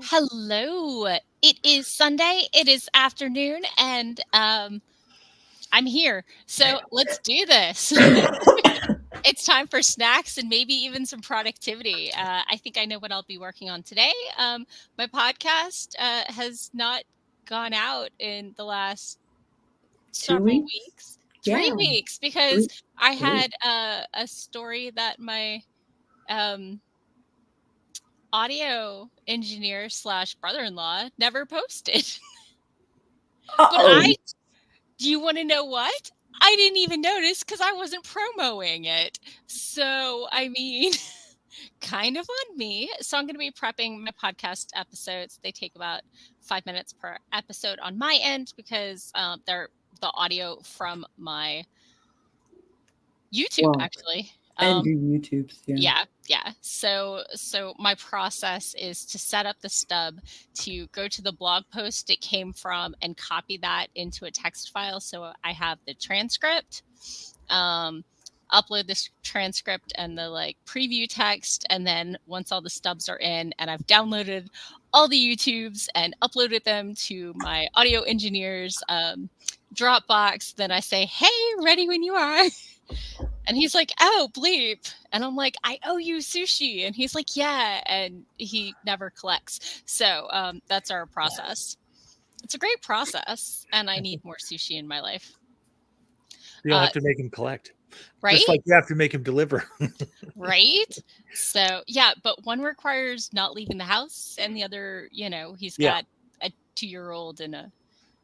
Hello. It is Sunday. It is afternoon, and I'm here. So let's do this. It's time for snacks and maybe even some productivity. I think I know what I'll be working on today. My podcast has not gone out in the last Two several weeks? weeks, Yeah. 3 weeks, because I had a story that my um, audio engineer slash brother-in-law never posted. But Uh-oh. do you want to know what? I didn't even notice because I wasn't promoting it. So, I mean, kind of on me. So, I'm going to be prepping my podcast episodes. They take about 5 minutes per episode on my end because they're the audio from my YouTube, Well, actually. and your YouTubes, yeah. Yeah. So my process is to set up the stub, to go to the blog post it came from and copy that into a text file so I have the transcript. Upload this transcript and the preview text, and then once all the stubs are in and I've downloaded all the YouTubes and uploaded them to my audio engineer's Dropbox, then I say, "Hey, ready when you are." And he's like, "Oh, bleep." And I'm like, "I owe you sushi." And he's like, "Yeah." And he never collects. So that's our process. It's a great process. And I need more sushi in my life. You'll have to make him collect. Right? Just like you have to make him deliver. Right? So, yeah, but one requires not leaving the house. And the other, he's got a 2-year-old and a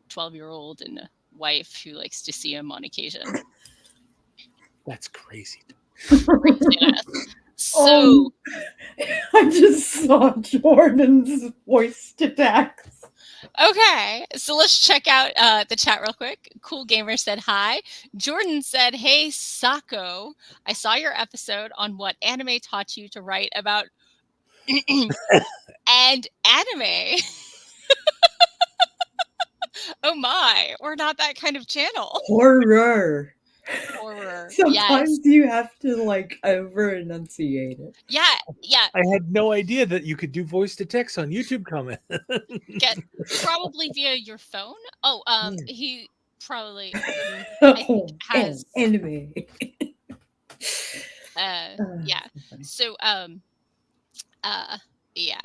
12-year-old and a wife who likes to see him on occasion. That's crazy. Yeah. So I just saw Jordan's voice attacks. Okay, so let's check out the chat real quick. Cool Gamer said hi. Jordan said, "Hey, Sako, I saw your episode on what anime taught you to write about and anime." Oh my, we're not that kind of channel. Horror. Yes. Sometimes you have to over enunciate it. Yeah. I had no idea that you could do voice to text on YouTube comment. Probably via your phone. Oh, he probably has anime. Yeah. So yeah.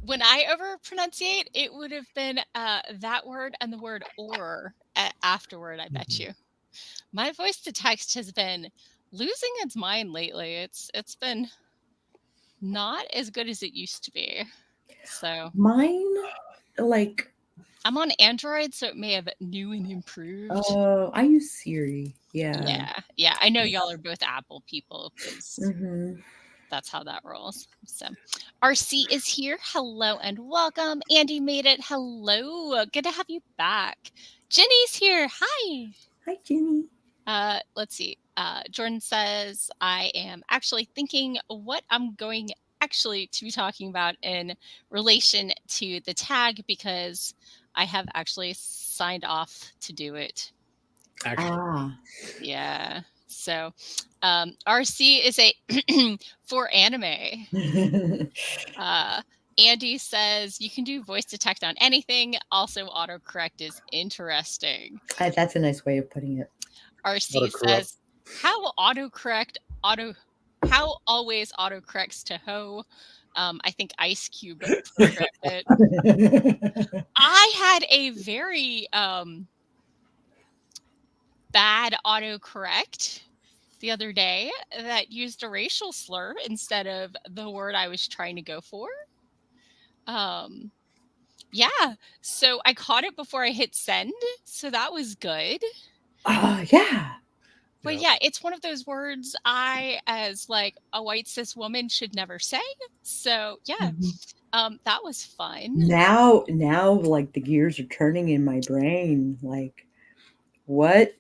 When I overpronunciate, it would have been that word and the word "or" afterward, I bet you. My voice to text has been losing its mind lately. It's been not as good as it used to be. So mine, I'm on Android, so it may have new and improved. Oh, I use Siri. Yeah. I know y'all are both Apple people because that's how that rolls. So RC is here. Hello and welcome. Andy made it. Hello. Good to have you back. Jenny's here. Hi. Hi, Jenny. Let's see. Jordan says, "I am actually thinking what I'm going actually to be talking about in relation to the tag because I have actually signed off to do it." Actually. Yeah. So RC is a for anime. Andy says you can do voice detect on anything. Also, autocorrect is interesting. That's a nice way of putting it. RC says how always autocorrects to ho. I think Ice Cube programmed it. I had a very bad autocorrect the other day that used a racial slur instead of the word I was trying to go for. Yeah, so I caught it before I hit send, so that was good. Yeah. But yeah, it's one of those words I, as a white cis woman, should never say. So yeah, that was fun. Now, the gears are turning in my brain. What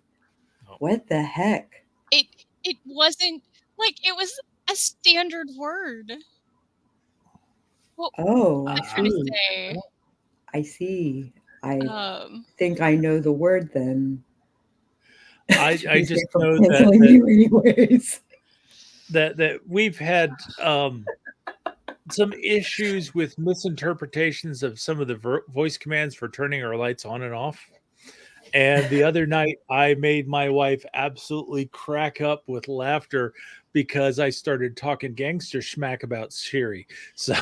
the heck? It wasn't it was a standard word. Well, I trying to say. I see. I think I know the word then. I just know that anyways. That we've had some issues with misinterpretations of some of the voice commands for turning our lights on and off. And the other night, I made my wife absolutely crack up with laughter because I started talking gangster schmack about Siri. So,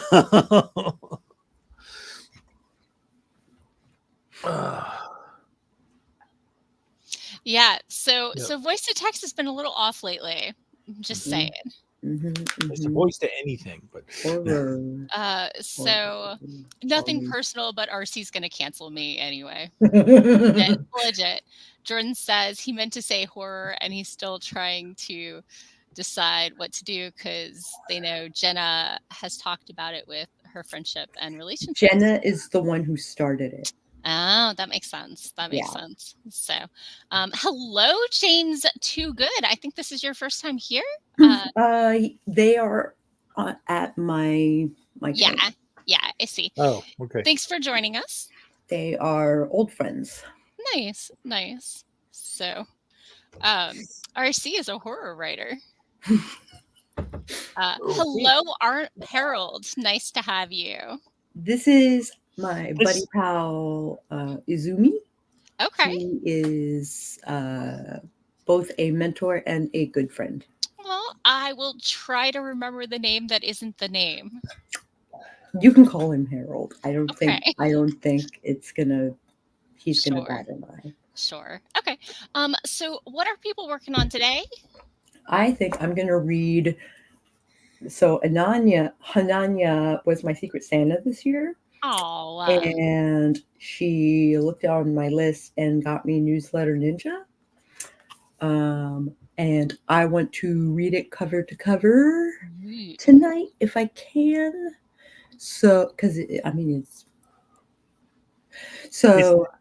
Yeah. So Yep. so voice to text has been a little off lately. I'm just saying. It's a voice to anything, but So nothing personal, but RC's gonna cancel me anyway. Legit. Jordan says he meant to say horror and he's still trying to decide what to do because they know Jenna has talked about it with her friendship and relationship. Jenna is the one who started it. Oh, that makes sense. That makes sense. So, hello, James Too Good. I think this is your first time here. They are at my Yeah, yeah, I see. Oh, okay. Thanks for joining us. They are old friends. Nice, nice. So, RC is a horror writer. Hello, Harold. Nice to have you. This is my buddy pal Izumi. Okay. He is both a mentor and a good friend. Well, I will try to remember the name that isn't the name. You can call him Harold. I don't think it's gonna. He's gonna bat an eye. Sure. Okay. So what are people working on today? I think I'm gonna read. So Hananya was my Secret Santa this year. Oh. And she looked on my list and got me Newsletter Ninja. And I want to read it cover to cover tonight if I can. So, because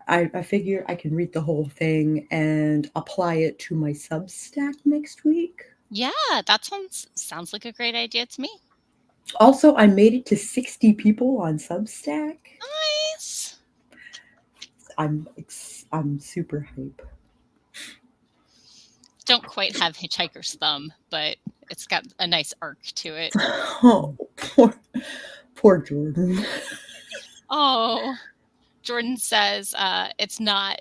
I figure I can read the whole thing and apply it to my Substack next week. Yeah, that sounds like a great idea to me. Also, I made it to 60 people on Substack. Nice. I'm super hype. Don't quite have Hitchhiker's Thumb, but it's got a nice arc to it. Oh, poor Jordan. Oh, Jordan says it's not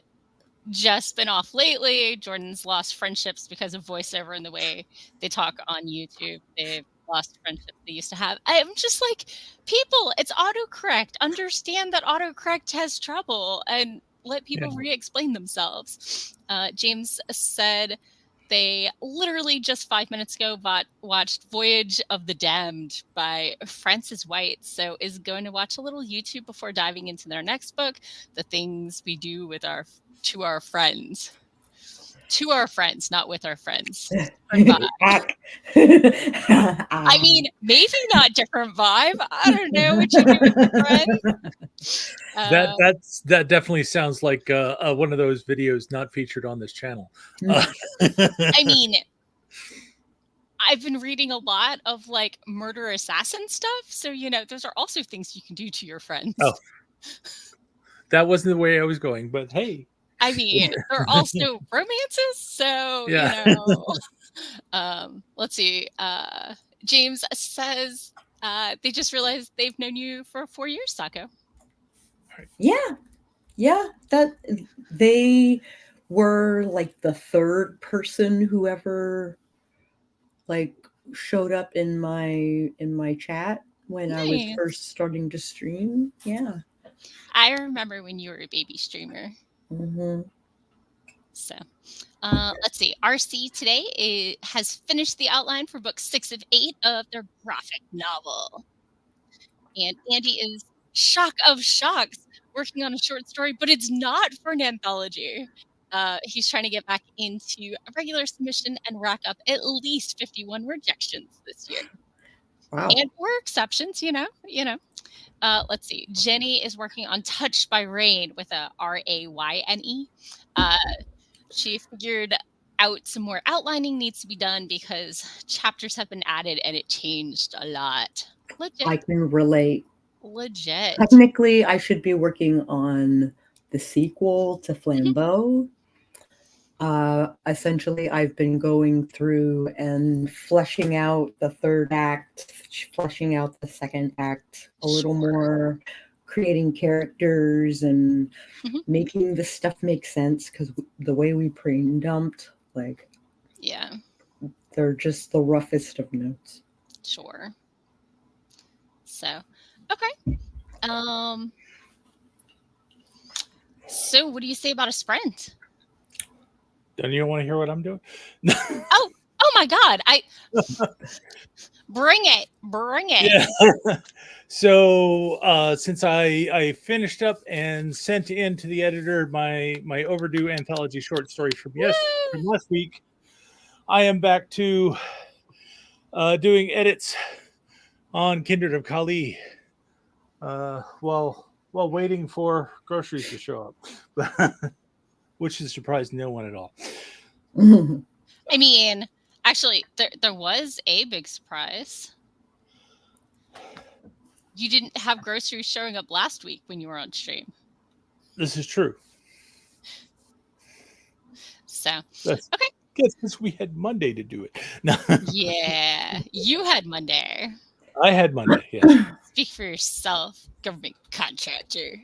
just been off lately. Jordan's lost friendships because of voiceover and the way they talk on YouTube. They've lost friendships they used to have. I'm just like, people, it's autocorrect. Understand that autocorrect has trouble and let people re-explain themselves. James said they literally just 5 minutes ago watched Voyage of the Damned by Francis White. So is going to watch a little YouTube before diving into their next book, The Things We Do to our friends. To our friends, not with our friends. I mean, maybe not different vibe. I don't know what you do with your friends. That definitely sounds like one of those videos not featured on this channel. I mean, I've been reading a lot of like murder assassin stuff, so those are also things you can do to your friends. Oh, that wasn't the way I was going, but hey. I mean, there are also romances, so let's see. James says they just realized they've known you for 4 years, Sako. Yeah, that they were like the third person who ever like showed up in my chat when I was first starting to stream. Yeah, I remember when you were a baby streamer. So let's see. RC today has finished the outline for book 6 of 8 of their graphic novel. And Andy is shock of shocks working on a short story, but it's not for an anthology. He's trying to get back into a regular submission and rack up at least 51 rejections this year. Wow. And or exceptions, let's see. Jenny is working on Touched by Rain with a RAYNE. She figured out some more outlining needs to be done because chapters have been added and it changed a lot. Legit. I can relate. Legit. Technically, I should be working on the sequel to Flambeau. Essentially, I've been going through and fleshing out the third act, fleshing out the second act a little more, creating characters and making the stuff make sense, because the way we brain dumped, like, Yeah. they're just the roughest of notes. Sure. So, okay. So what do you say about a sprint? Don't you want to hear what I'm doing? Oh my God. Bring it. Yeah. So since I finished up and sent in to the editor my overdue anthology short story from last week, I am back to doing edits on Kindred of Kali while waiting for groceries to show up, which has surprised no one at all. I mean, actually, there was a big surprise. You didn't have groceries showing up last week when you were on stream. This is true. So, That's, okay. Because we had Monday to do it. Yeah, you had Monday. I had Monday, yeah. Speak for yourself, government contractor.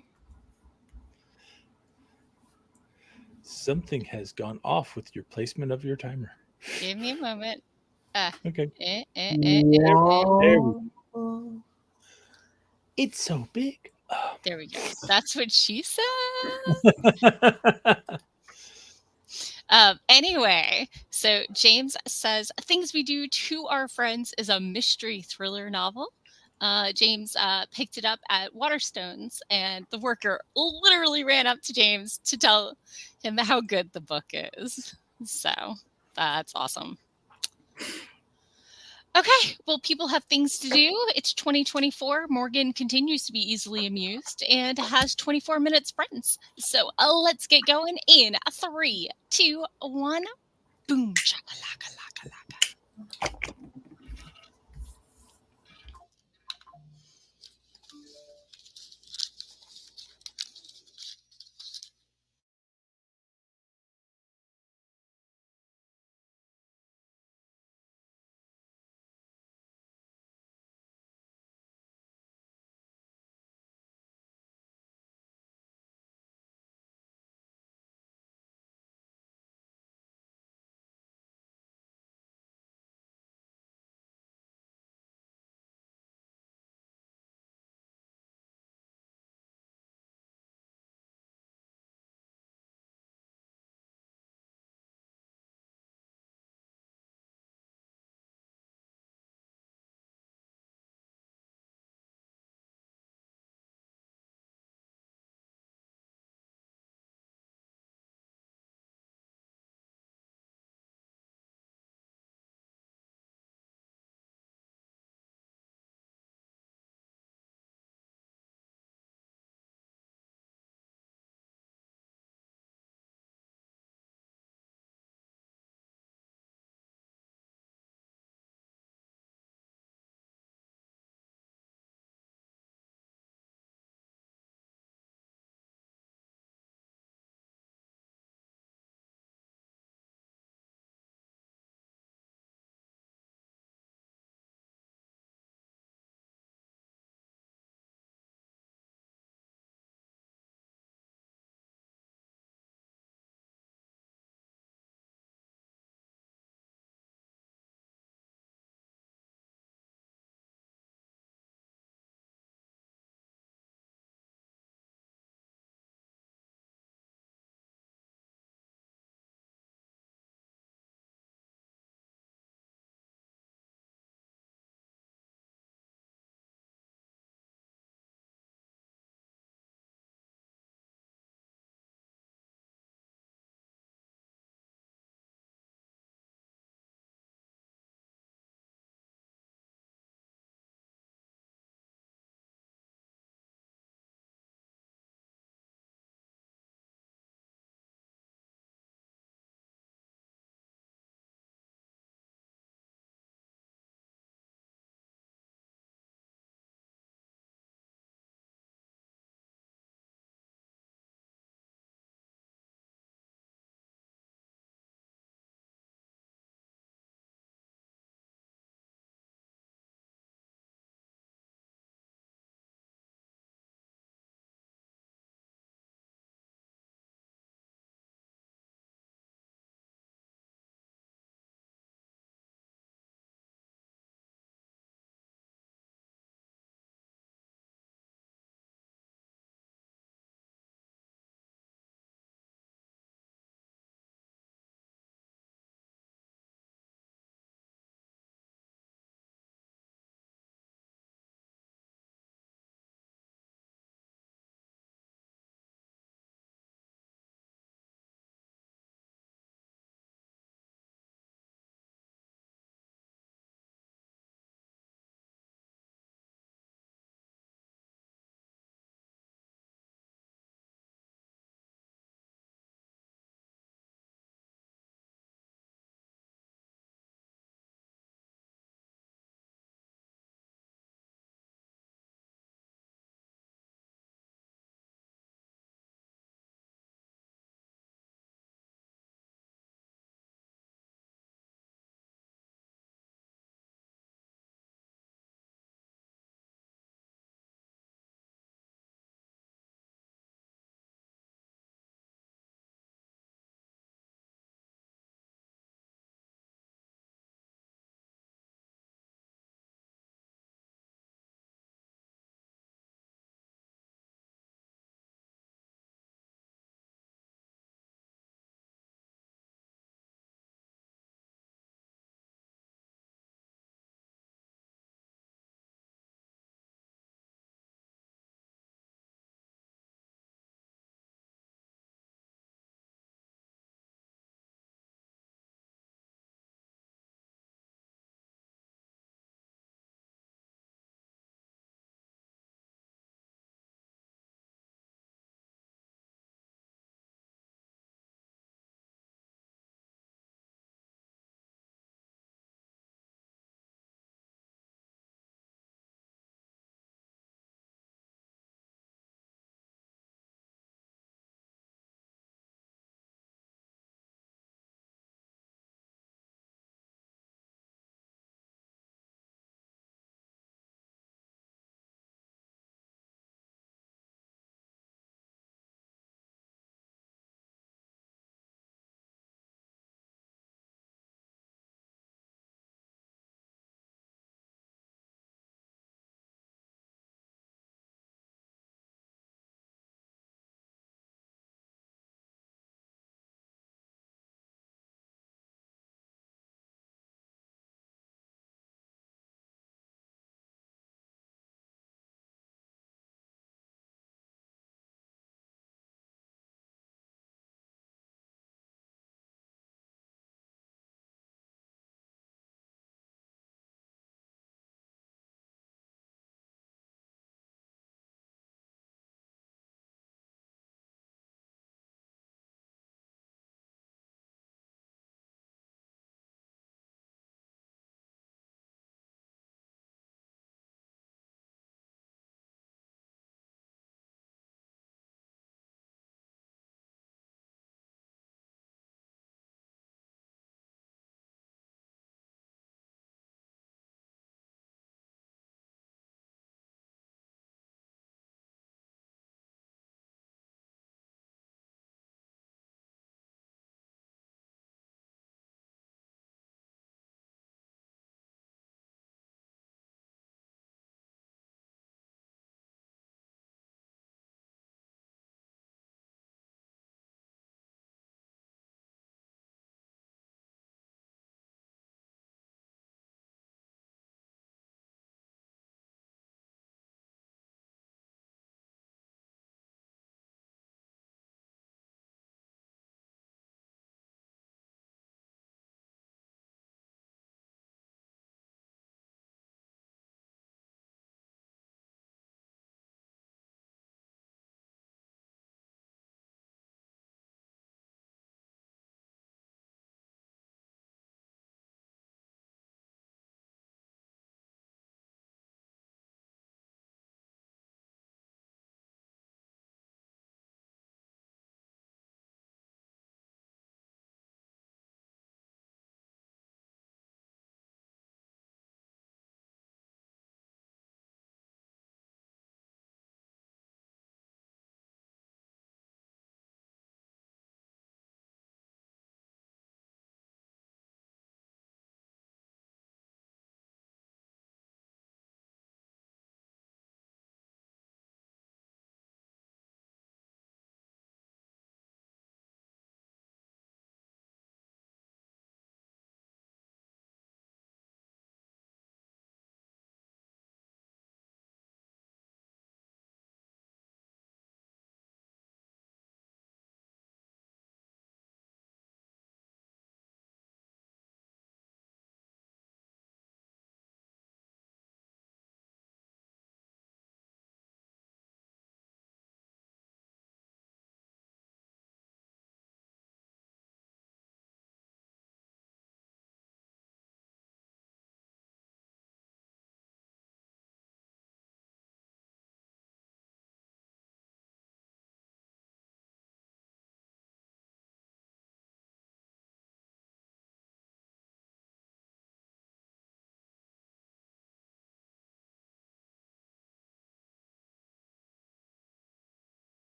Something has gone off with your placement of your timer. Give me a moment. Okay. There It's so big. we go. That's what she said. Anyway, so James says Things We Do to Our Friends is a mystery thriller novel. James picked it up at Waterstones, and the worker literally ran up to James to tell him how good the book is. So that's awesome. Okay, well, people have things to do. It's 2024. Morgan continues to be easily amused and has 24-minute sprints. So let's get going in 3, 2, 1. Boom, chakalaka, laka, laka.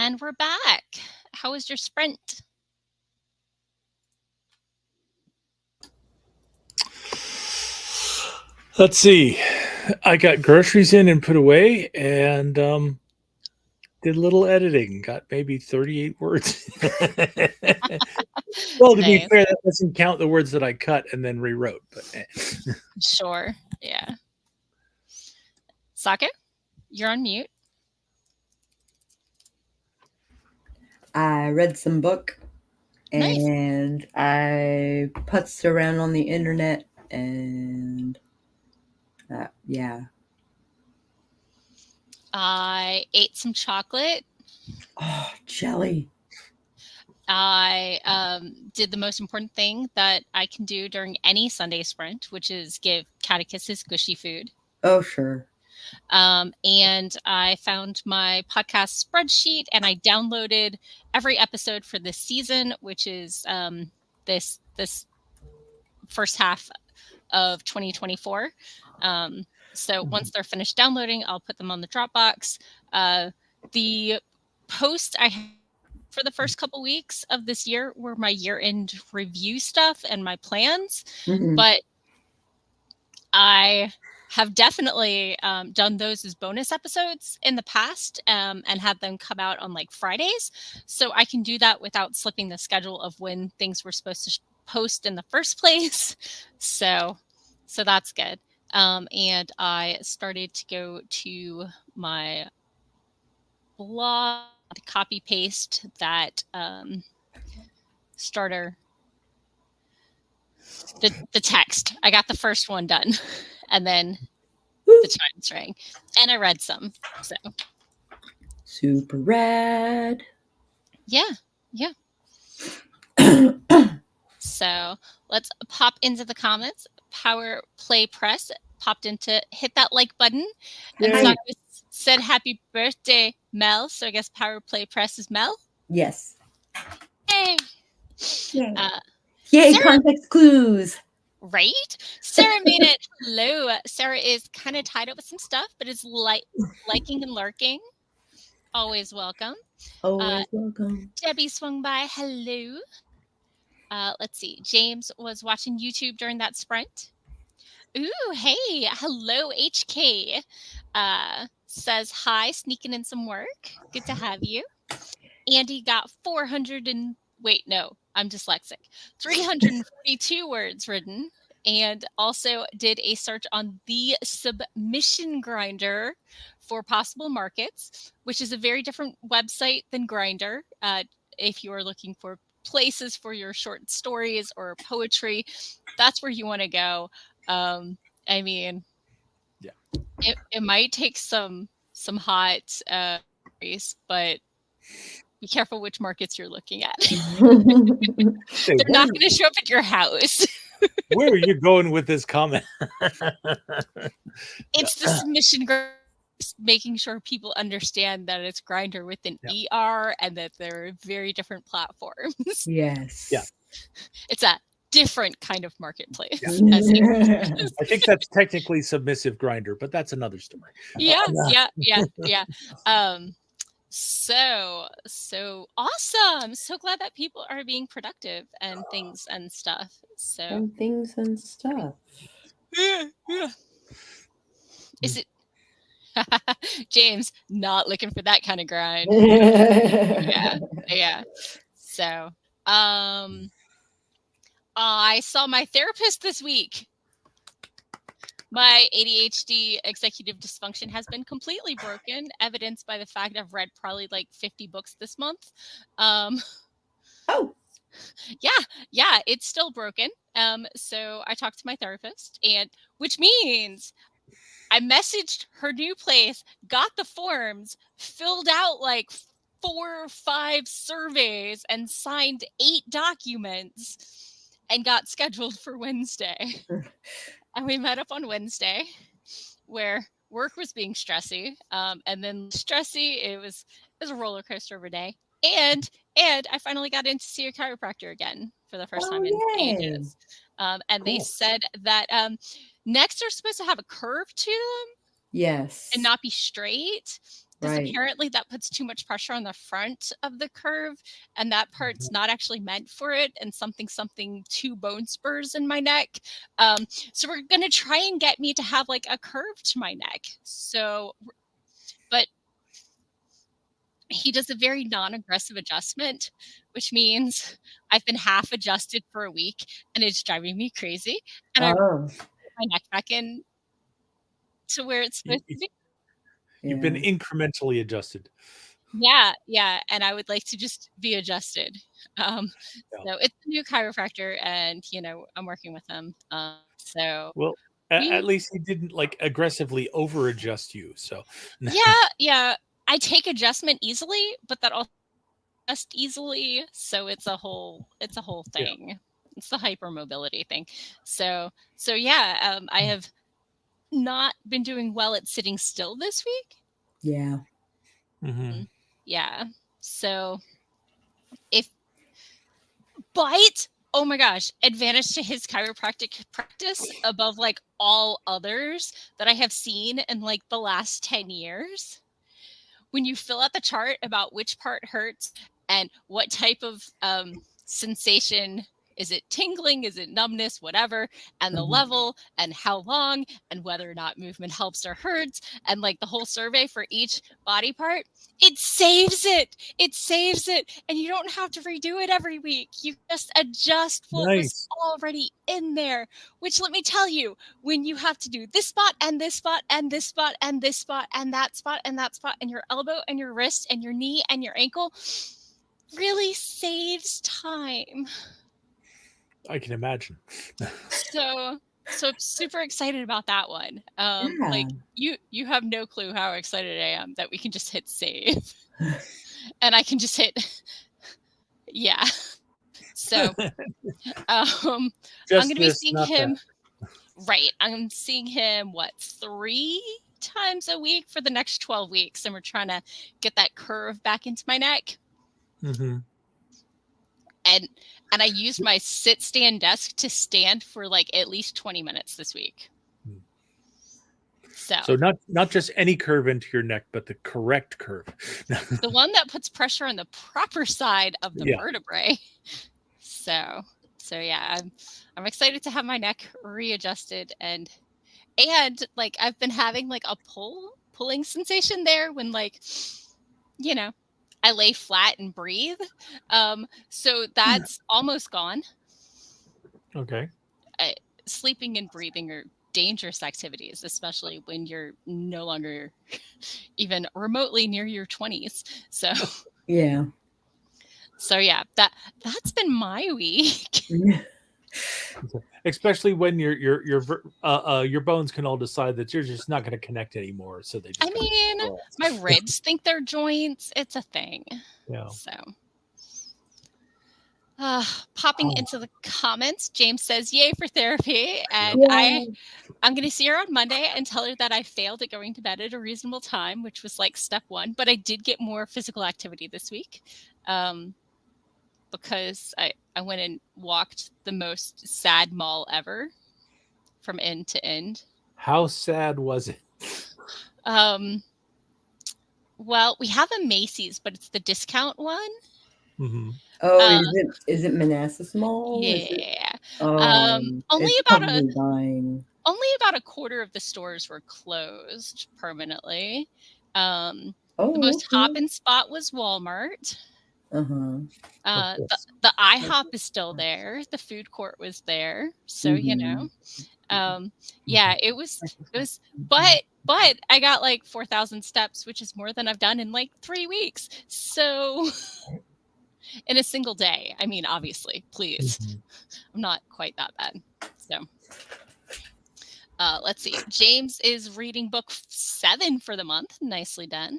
And we're back. How was your sprint? Let's see. I got groceries in and put away, and did a little editing. Got maybe 38 words. Well, to be Nice. fair, that doesn't count the words that I cut and then rewrote. But Sure. Yeah. Sako, you're on mute. I read some book Nice. and I putzed around on the internet and yeah. I ate some chocolate. Oh, jelly. I did the most important thing that I can do during any Sunday sprint, which is give Catechus gushy food. Oh, sure. And I found my podcast spreadsheet and I downloaded every episode for this season, which is this first half of 2024. So once they're finished downloading, I'll put them on the Dropbox. The post I had for the first couple weeks of this year were my year-end review stuff and my plans, but I have definitely done those as bonus episodes in the past and had them come out on like Fridays. So I can do that without slipping the schedule of when things were supposed to post in the first place. So that's good. And I started to go to my blog to copy paste that starter, the text. I got the first one done, and then the chimes rang, and I read some. So super rad. Yeah. So let's pop into the comments. Power Play Press popped in to hit that like button, and Sako said happy birthday, Mel. So I guess Power Play Press is Mel. Yes. Hey. Yay, Sarah, context clues. Right? Sarah made it. Hello. Sarah is kind of tied up with some stuff, but is liking and lurking. Always welcome. Always welcome. Debbie swung by. Hello. Let's see. James was watching YouTube during that sprint. Ooh, hey. Hello, HK. Says hi, sneaking in some work. Good to have you. Andy got 342 words written, and also did a search on the submission grinder for possible markets, which is a very different website than Grinder. If you are looking for places for your short stories or poetry, that's where you want to go. I mean, yeah, it might take some hot but be careful which markets you're looking at. They're not going to show up at your house. Where are you going with this comment? It's the submission, making sure people understand that it's Grinder with an ER and that they're very different platforms. Yes. Yeah. It's a different kind of marketplace. Yeah. I think that's technically submissive Grinder, but that's another story. Yeah. So awesome. So glad that people are being productive and things and stuff. So And things and stuff. Yeah. Is it James not looking for that kind of grind? Yeah. So I saw my therapist this week. My ADHD executive dysfunction has been completely broken, evidenced by the fact I've read probably like 50 books this month. Oh. Yeah, it's still broken. So I talked to my therapist, and which means I messaged her new place, got the forms, filled out like 4 or 5 surveys, and signed 8 documents, and got scheduled for Wednesday. And we met up on Wednesday, where work was being stressy, and then stressy. It was a roller coaster of a day, and I finally got in to see a chiropractor again for the first time in ages. And they said that necks are supposed to have a curve to them. Yes. And not be straight. because Right. apparently that puts too much pressure on the front of the curve, and that part's not actually meant for it, and something 2 bone spurs in my neck. So we're gonna try and get me to have like a curve to my neck. So, but he does a very non-aggressive adjustment, which means I've been half adjusted for a week, and it's driving me crazy. And I Oh, put my neck back in to where it's You- supposed to be. You've been yeah. incrementally adjusted. Yeah, and I would like to just be adjusted. Um, Yeah. so it's a new chiropractor, and I'm working with him. So Well, we, at least he didn't like aggressively over adjust you. So yeah, I take adjustment easily, but that also adjust easily. So it's a whole Yeah. thing. It's the hypermobility thing. So yeah, I have not been doing well at sitting still this week. Yeah. Mhm. Yeah. So but oh my gosh, advantage to his chiropractic practice above like all others that I have seen in like the last 10 years. When you fill out the chart about which part hurts and what type of sensation, is it tingling, is it numbness, whatever, and the level and how long and whether or not movement helps or hurts, and like the whole survey for each body part, it saves it. And you don't have to redo it every week. You just adjust what was Nice. already in there, which, let me tell you, when you have to do this spot and this spot and this spot and this spot and that spot and that spot, and your elbow and your wrist and your knee and your ankle, really saves time. I can imagine. So I'm super excited about that one. Yeah. Like you have no clue how excited I am that we can just hit save. And I can just hit yeah. So I'm Just gonna be this, seeing not him. that. Right. I'm seeing him 3 times a week for the next 12 weeks, and we're trying to get that curve back into my neck. Mhm. And I used my sit stand desk to stand for like at least 20 minutes this week. So not just any curve into your neck, but the correct curve. The one that puts pressure on the proper side of the Yeah. vertebrae. So yeah, I'm excited to have my neck readjusted, and like I've been having like a pulling sensation there when like I lay flat and breathe. So that's almost gone. Okay. Sleeping and breathing are dangerous activities, especially when you're no longer even remotely near your 20s. So Yeah. yeah, that's been my week. Especially when your bones can all decide that you're just not going to connect anymore, so they just I mean, my ribs think they're joints. It's a thing. Yeah. So popping into the comments, James says, "Yay for therapy!" And I'm going to see her on Monday and tell her that I failed at going to bed at a reasonable time, which was like step 1. But I did get more physical activity this week because I went and walked the most sad mall ever from end to end. How sad was it? Well, we have a Macy's, but it's the discount one. Mm-hmm. Oh, is it Manassas Mall? Yeah. Only only about a quarter of the stores were closed permanently. The most hopping spot was Walmart. The IHOP is still there. The food court was there. So, yeah, it was, but I got like 4,000 steps, which is more than I've done in like 3 weeks. So in a single day. I mean, obviously, please. I'm not quite that bad. So let's see. James is reading book 7 for the month. Nicely done.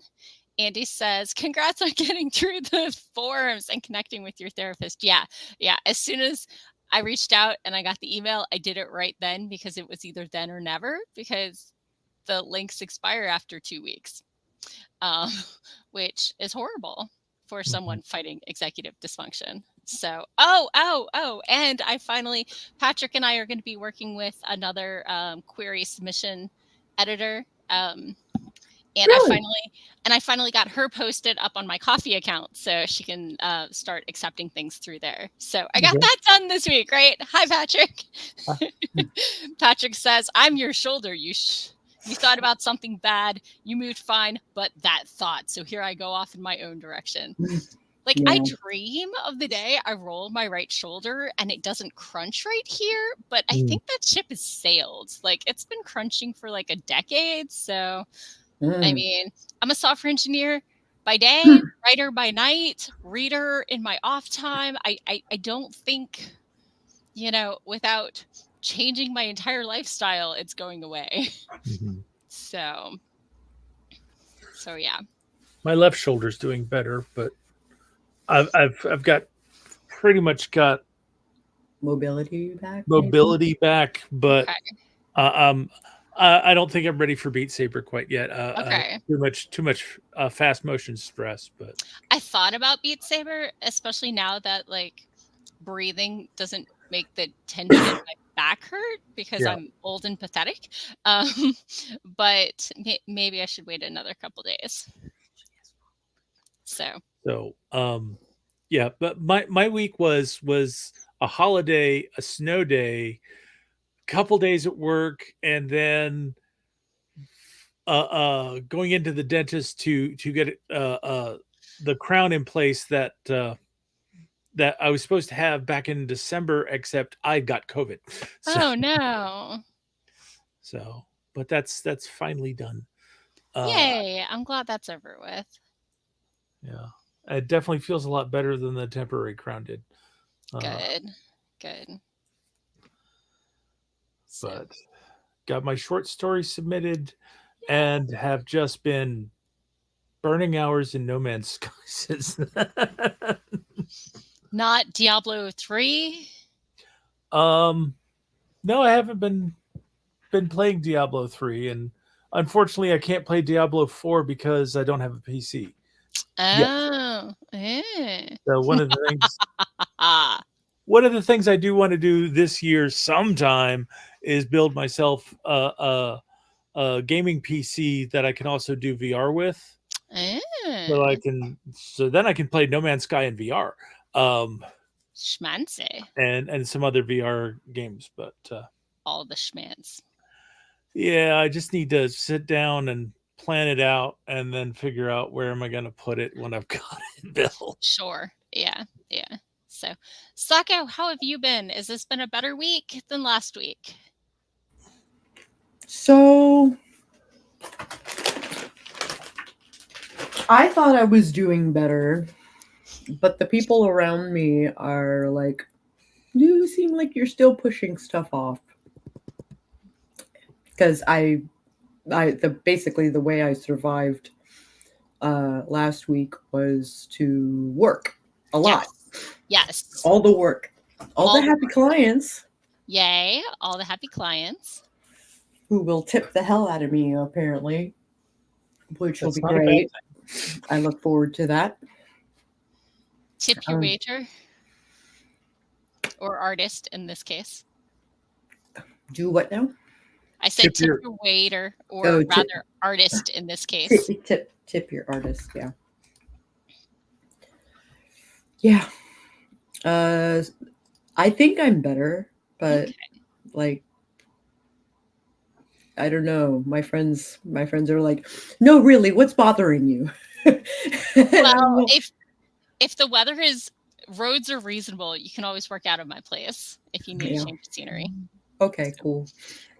Andy says, congrats on getting through the forums and connecting with your therapist. Yeah. As soon as I reached out and I got the email, I did it right then because it was either then or never, because the links expire after 2 weeks, which is horrible for someone fighting executive dysfunction. So, and Patrick and I are going to be working with another query submission editor. And Really? I finally got her posted up on my coffee account so she can start accepting things through there. So I got Okay. that done this week, right? Hi, Patrick. Hi. Patrick says, I'm your shoulder. You thought about something bad. You moved fine, but that thought. So here I go off in my own direction. Like, Yeah. I dream of the day I roll my right shoulder and it doesn't crunch right here, but I think that ship has sailed. Like, it's been crunching for like a decade. So, I mean, I'm a software engineer by day, writer by night, reader in my off time. I don't think, without changing my entire lifestyle, it's going away. Mhm. So yeah. My left shoulder's doing better, but I've got pretty much got Mobility back. mobility back, but Okay. I don't think I'm ready for Beat Saber quite yet. Okay. Too much fast motion stress, but I thought about Beat Saber, especially now that like breathing doesn't make the tension in my back hurt because Yeah. I'm old and pathetic. But maybe I should wait another couple days. So yeah, but my week was a holiday, a snow day, couple days at work, and then going into the dentist to get the crown in place that that I was supposed to have back in December, except I got COVID. oh no. So, but that's finally done. Yay. I'm glad that's over with. Yeah, it definitely feels a lot better than the temporary crown did. Good. But got my short story submitted and have just been burning hours in No Man's Sky since then. Not Diablo 3? No, I haven't been playing Diablo 3, and unfortunately I can't play Diablo 4 because I don't have a PC. Oh. So one of the things I do want to do this year sometime is build myself a gaming PC that I can also do VR with. So then I can play No Man's Sky in VR. Schmancy. And some other VR games, but all the schmans. Yeah, I just need to sit down and plan it out and then figure out where am I going to put it when I've got it built. Sure. Yeah. So, Sako, how have you been? Has this been a better week than last week? So I thought I was doing better, but the people around me are like, you seem like you're still pushing stuff off. Because basically the way I survived last week was to work a lot. Yes. All the work. All the happy clients. Yay. All the happy clients. Who will tip the hell out of me, apparently. Which will be great. I look forward to that. Tip your waiter. Or artist in this case. Do what now? I said tip your waiter, or rather artist in this case. Tip your artist, yeah. Yeah. I think I'm better, but like, I don't know. My friends are like, no, really, what's bothering you? Well, if the weather is roads are reasonable, you can always work out of my place if you need to change the scenery. Okay, cool.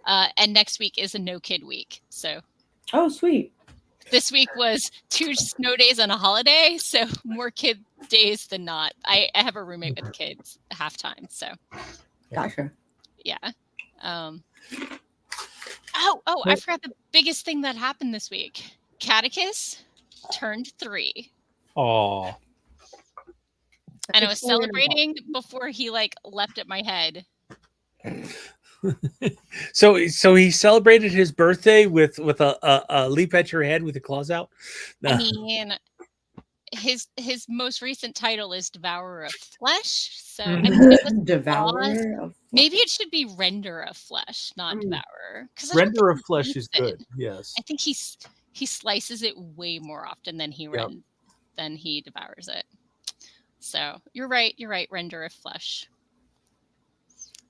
And next week is a no kid week. So oh, sweet. This week was 2 snow days and a holiday, so more kid days than not. I have a roommate with kids half time, so gotcha. Yeah. I forgot the biggest thing that happened this week. Catechus turned 3. Oh. And I was celebrating before he leapt at my head. So he celebrated his birthday with a leap at your head with the claws out. I mean, his most recent title is Devourer of Flesh. So I mean, Devourer of maybe it should be Render of Flesh, not Devourer. Render of Flesh is good. Yes, I think he's he slices it way more often than he devours it. So you're right. Render of flesh.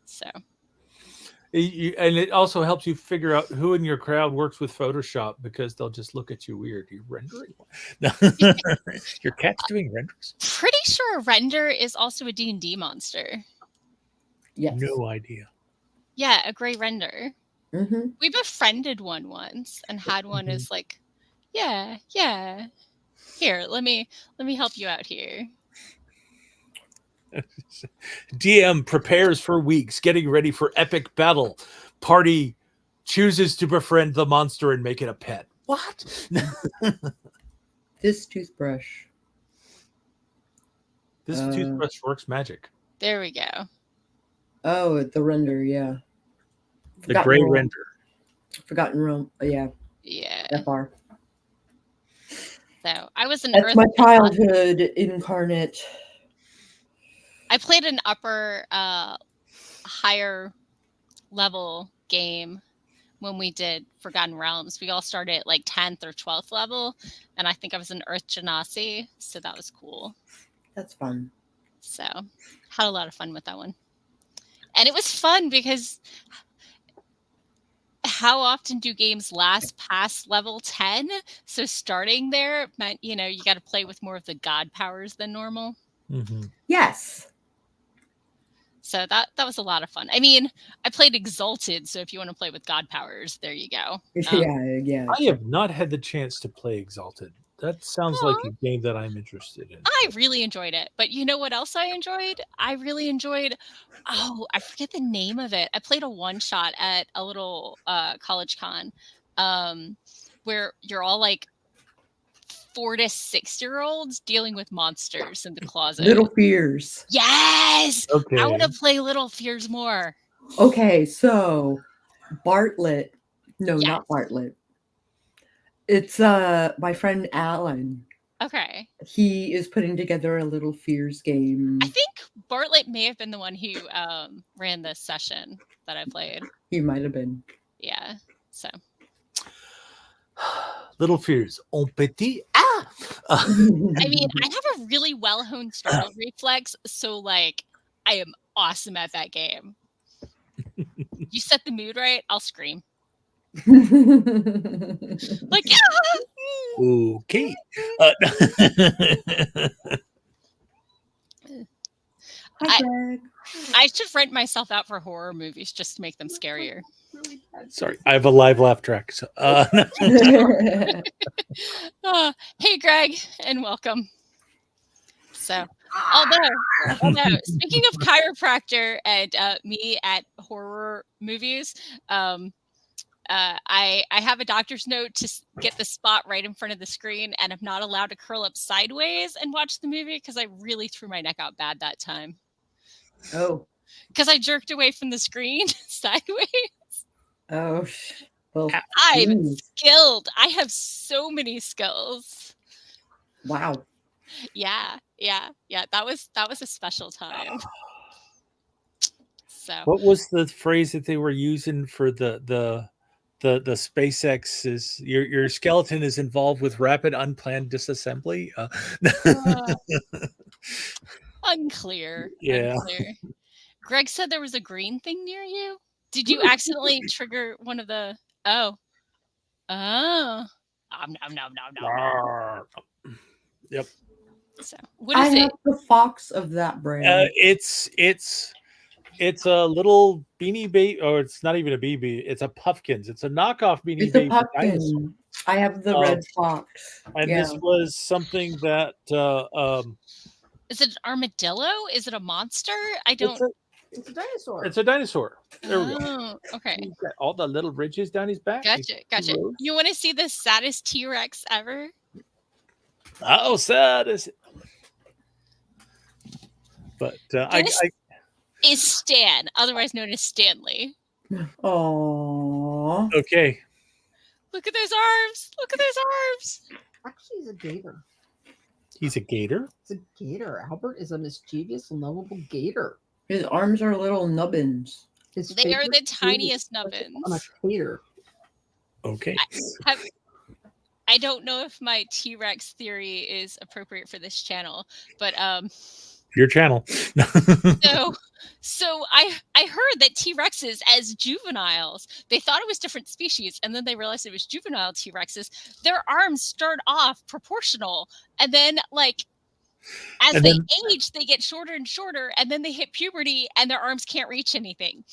So. And it also helps you figure out who in your crowd works with Photoshop, because they'll just look at you weird. You rendering? No. Your cat's doing renders? Pretty sure Render is also a D&D monster. Yes. No idea. Yeah, a gray Render. Mm-hmm. We befriended one once and had one as like, yeah. Here, let me help you out here. DM prepares for weeks, getting ready for epic battle. Party chooses to befriend the monster and make it a pet. What? This toothbrush. This toothbrush works magic. There we go. Oh, the Render, yeah. The gray Render. Forgotten Realm. Yeah. Yeah. FR. So I was an That's Earth. my childhood incarnate. I played an upper, higher level game when we did Forgotten Realms. We all started at like 10th or 12th level, and I think I was an Earth Genasi, so that was cool. That's fun. So had a lot of fun with that one. And it was fun because how often do games last past level 10? So starting there meant, you got to play with more of the god powers than normal. Mm-hmm. Yes. So that was a lot of fun. I mean, I played Exalted, so if you want to play with god powers, there you go. Yeah. I have not had the chance to play Exalted. That sounds like a game that I'm interested in. I really enjoyed it. But you know what else I enjoyed? I really enjoyed, I forget the name of it. I played a one-shot at a little college con where you're all like 4 to 6-year-olds dealing with monsters in the closet. Little Fears. Yes! Okay. I want to play Little Fears more. Okay, so Bartlett. No, Yes. not Bartlett. It's my friend Alan. Okay. He is putting together a Little Fears game. I think Bartlett may have been the one who ran the session that I played. He might have been. Yeah. So. Little Fears. En petit. I mean, I have a really well-honed startle reflex, so like I am awesome at that game. You set the mood right, I'll scream. Like, okay. Hi, Greg. I should rent myself out for horror movies just to make them scarier. Sorry, I have a live laugh track. So, hey, Greg, and welcome. So, although speaking of chiropractor and me at horror movies, I have a doctor's note to get the spot right in front of the screen, and I'm not allowed to curl up sideways and watch the movie because I really threw my neck out bad that time. Oh. Because I jerked away from the screen sideways. Oh. Well, I'm skilled. I have so many skills. Wow. Yeah. That was a special time. So. What was the phrase that they were using for the SpaceX? Is your skeleton is involved with rapid unplanned disassembly? Unclear. Yeah. Unclear. Greg said there was a green thing near you. Did you accidentally trigger one of the? Oh. No. Yep. So what is I it? have the fox of that brand. It's a little beanie baby, or it's not even a BB. It's a Puffkins. It's a knockoff beanie It's a baby dinosaur. pumpkin. I have the red fox. And this was something that is it an armadillo? Is it a monster? I don't. It's a dinosaur. It's a dinosaur. There we go. Okay. He's got all the little ridges down his back. Gotcha. You want to see the saddest T-Rex ever? Oh, sad is it? But is Stan, otherwise known as Stanley. Aww. Okay. Look at those arms. Actually, he's a gator. He's a gator? It's a gator. Albert is a mischievous, lovable gator. His arms are little nubbins. They are the tiniest nubbins. On a gator. Okay. I don't know if my T-Rex theory is appropriate for this channel, but Your channel. so I heard that T-Rexes as juveniles, they thought it was different species, and then they realized it was juvenile T-Rexes. Their arms start off proportional, and then like as And they then- age, they get shorter and shorter, and then they hit puberty, and their arms can't reach anything.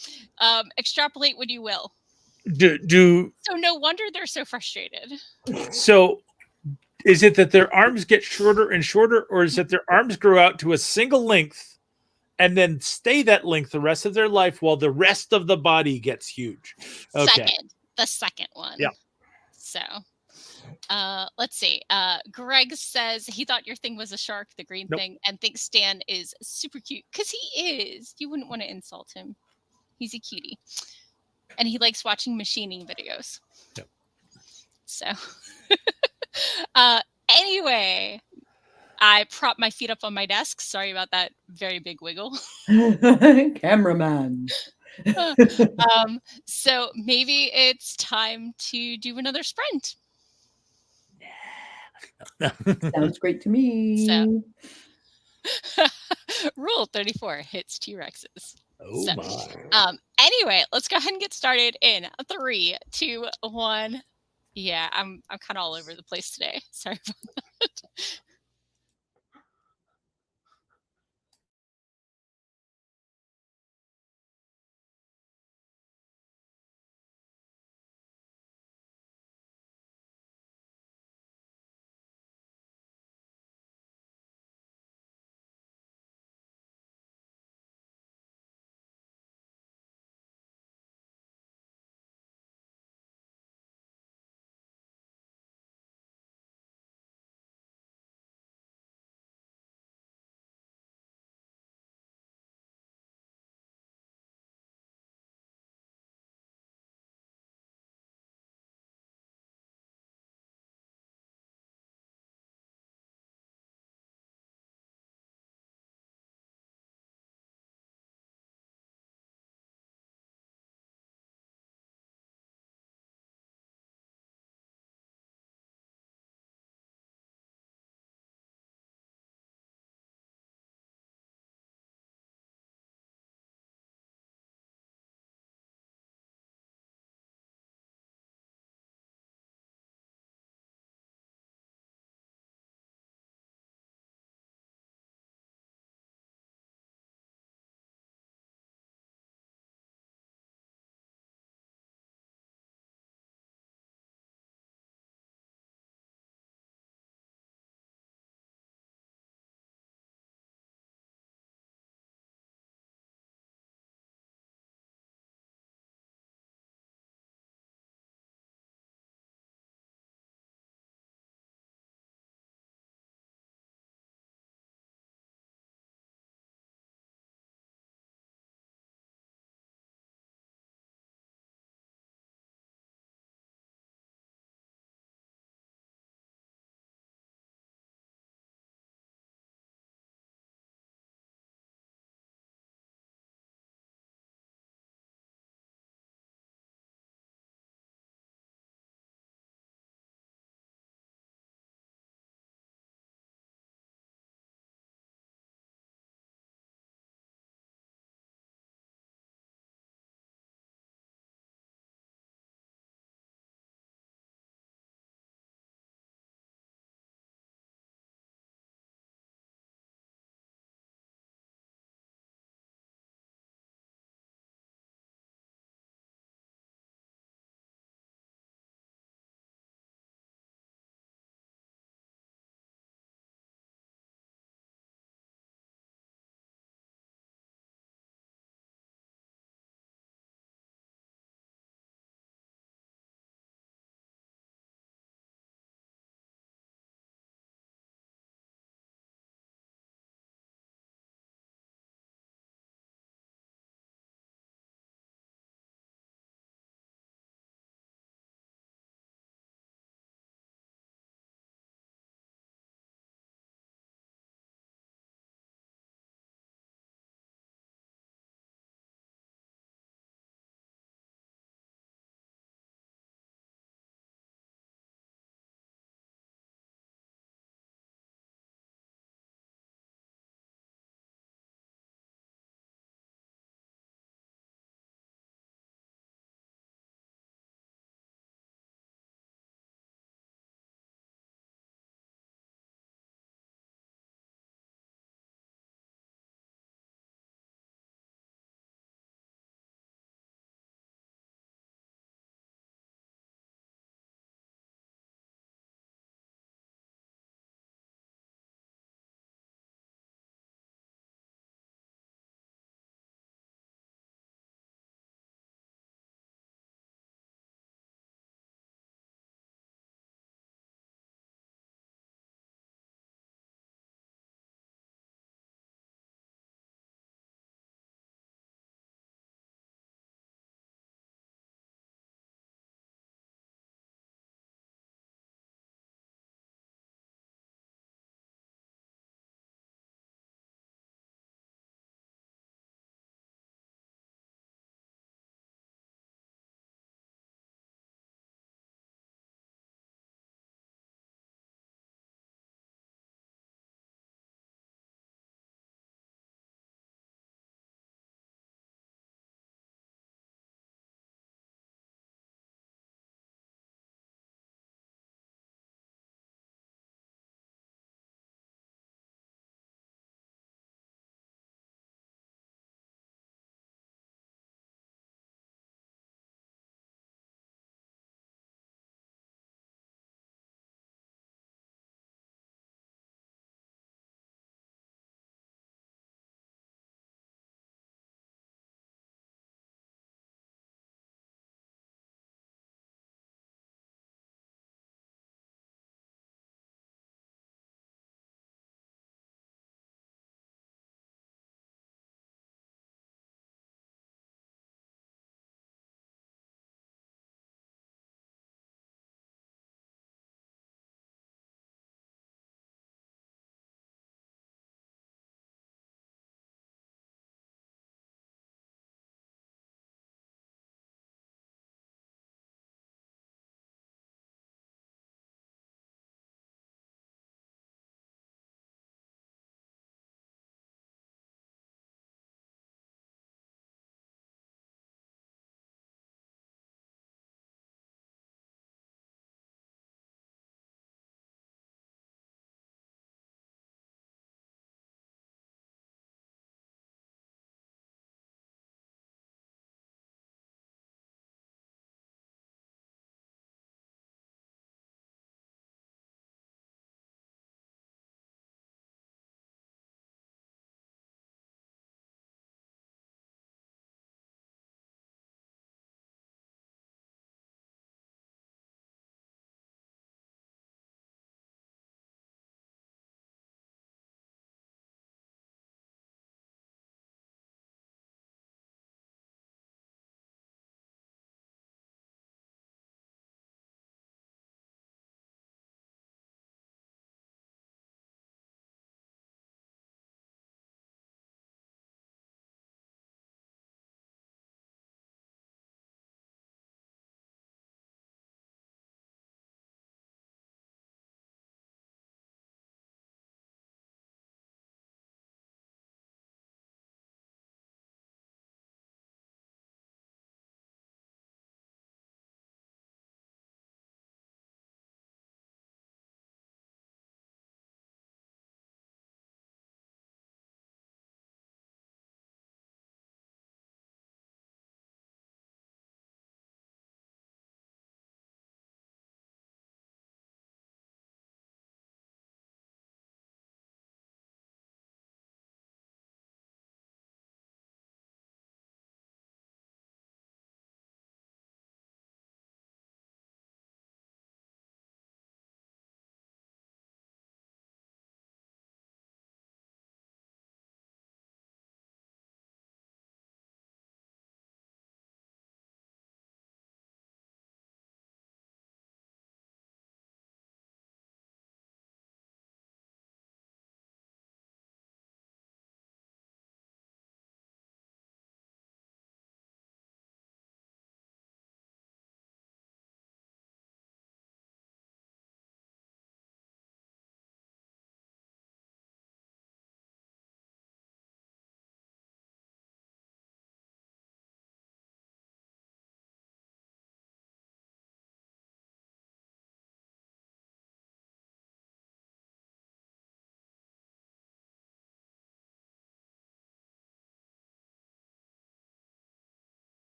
Extrapolate what you will. So no wonder they're so frustrated. So is it that their arms get shorter and shorter, or is it their arms grow out to a single length and then stay that length the rest of their life while the rest of the body gets huge? Okay. The second one. Yeah. So let's see. Greg says he thought your thing was a shark, the green thing, and thinks Stan is super cute because he is. You wouldn't want to insult him. He's a cutie, and he likes watching machining videos. Yep. So anyway, I propped my feet up on my desk. Sorry about that very big wiggle. Cameraman. So maybe it's time to do another sprint. Sounds great to me. So, Rule 34 hits T-Rexes. Oh So, my. Anyway, let's go ahead and get started in 3, 2, 1. Yeah, I'm kind of all over the place today. Sorry about that.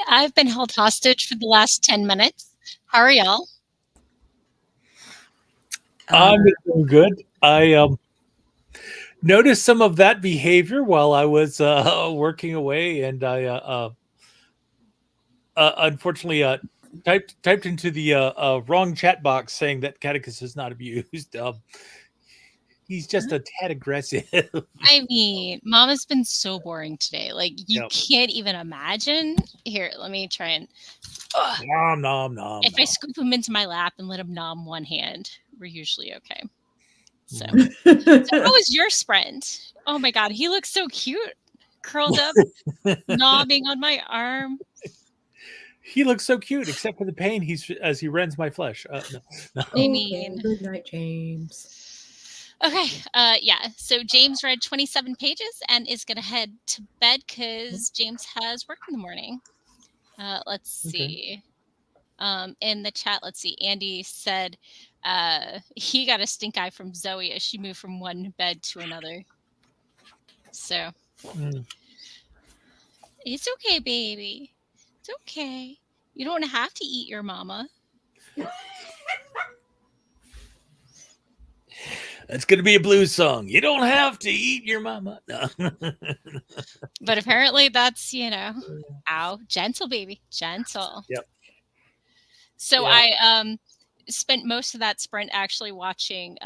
I've been held hostage for the last 10 minutes. How are y'all? I'm doing good. I noticed some of that behavior while I was working away, and I unfortunately typed into the wrong chat box saying that Catechus is not abused. He's just a tad aggressive. I mean, Mama's been so boring today. Like, you Yep. can't even imagine. Here, let me try and. Nom nom nom. If I scoop him into my lap and let him nom one hand, we're usually okay. So, how was your sprint? Oh my God, he looks so cute, curled up, nobbing on my arm. He looks so cute, except for the pain as he rends my flesh. No. I mean, good night, James. Okay, yeah. So James read 27 pages and is gonna head to bed because James has work in the morning. Let's see. In the chat, let's see. Andy said he got a stink eye from Zoe as she moved from one bed to another. So it's okay, baby. It's okay. You don't have to eat your mama. That's going to be a blues song. You don't have to eat your mama. No. But apparently that's, ow, gentle, baby, gentle. Yep. So I spent most of that sprint actually watching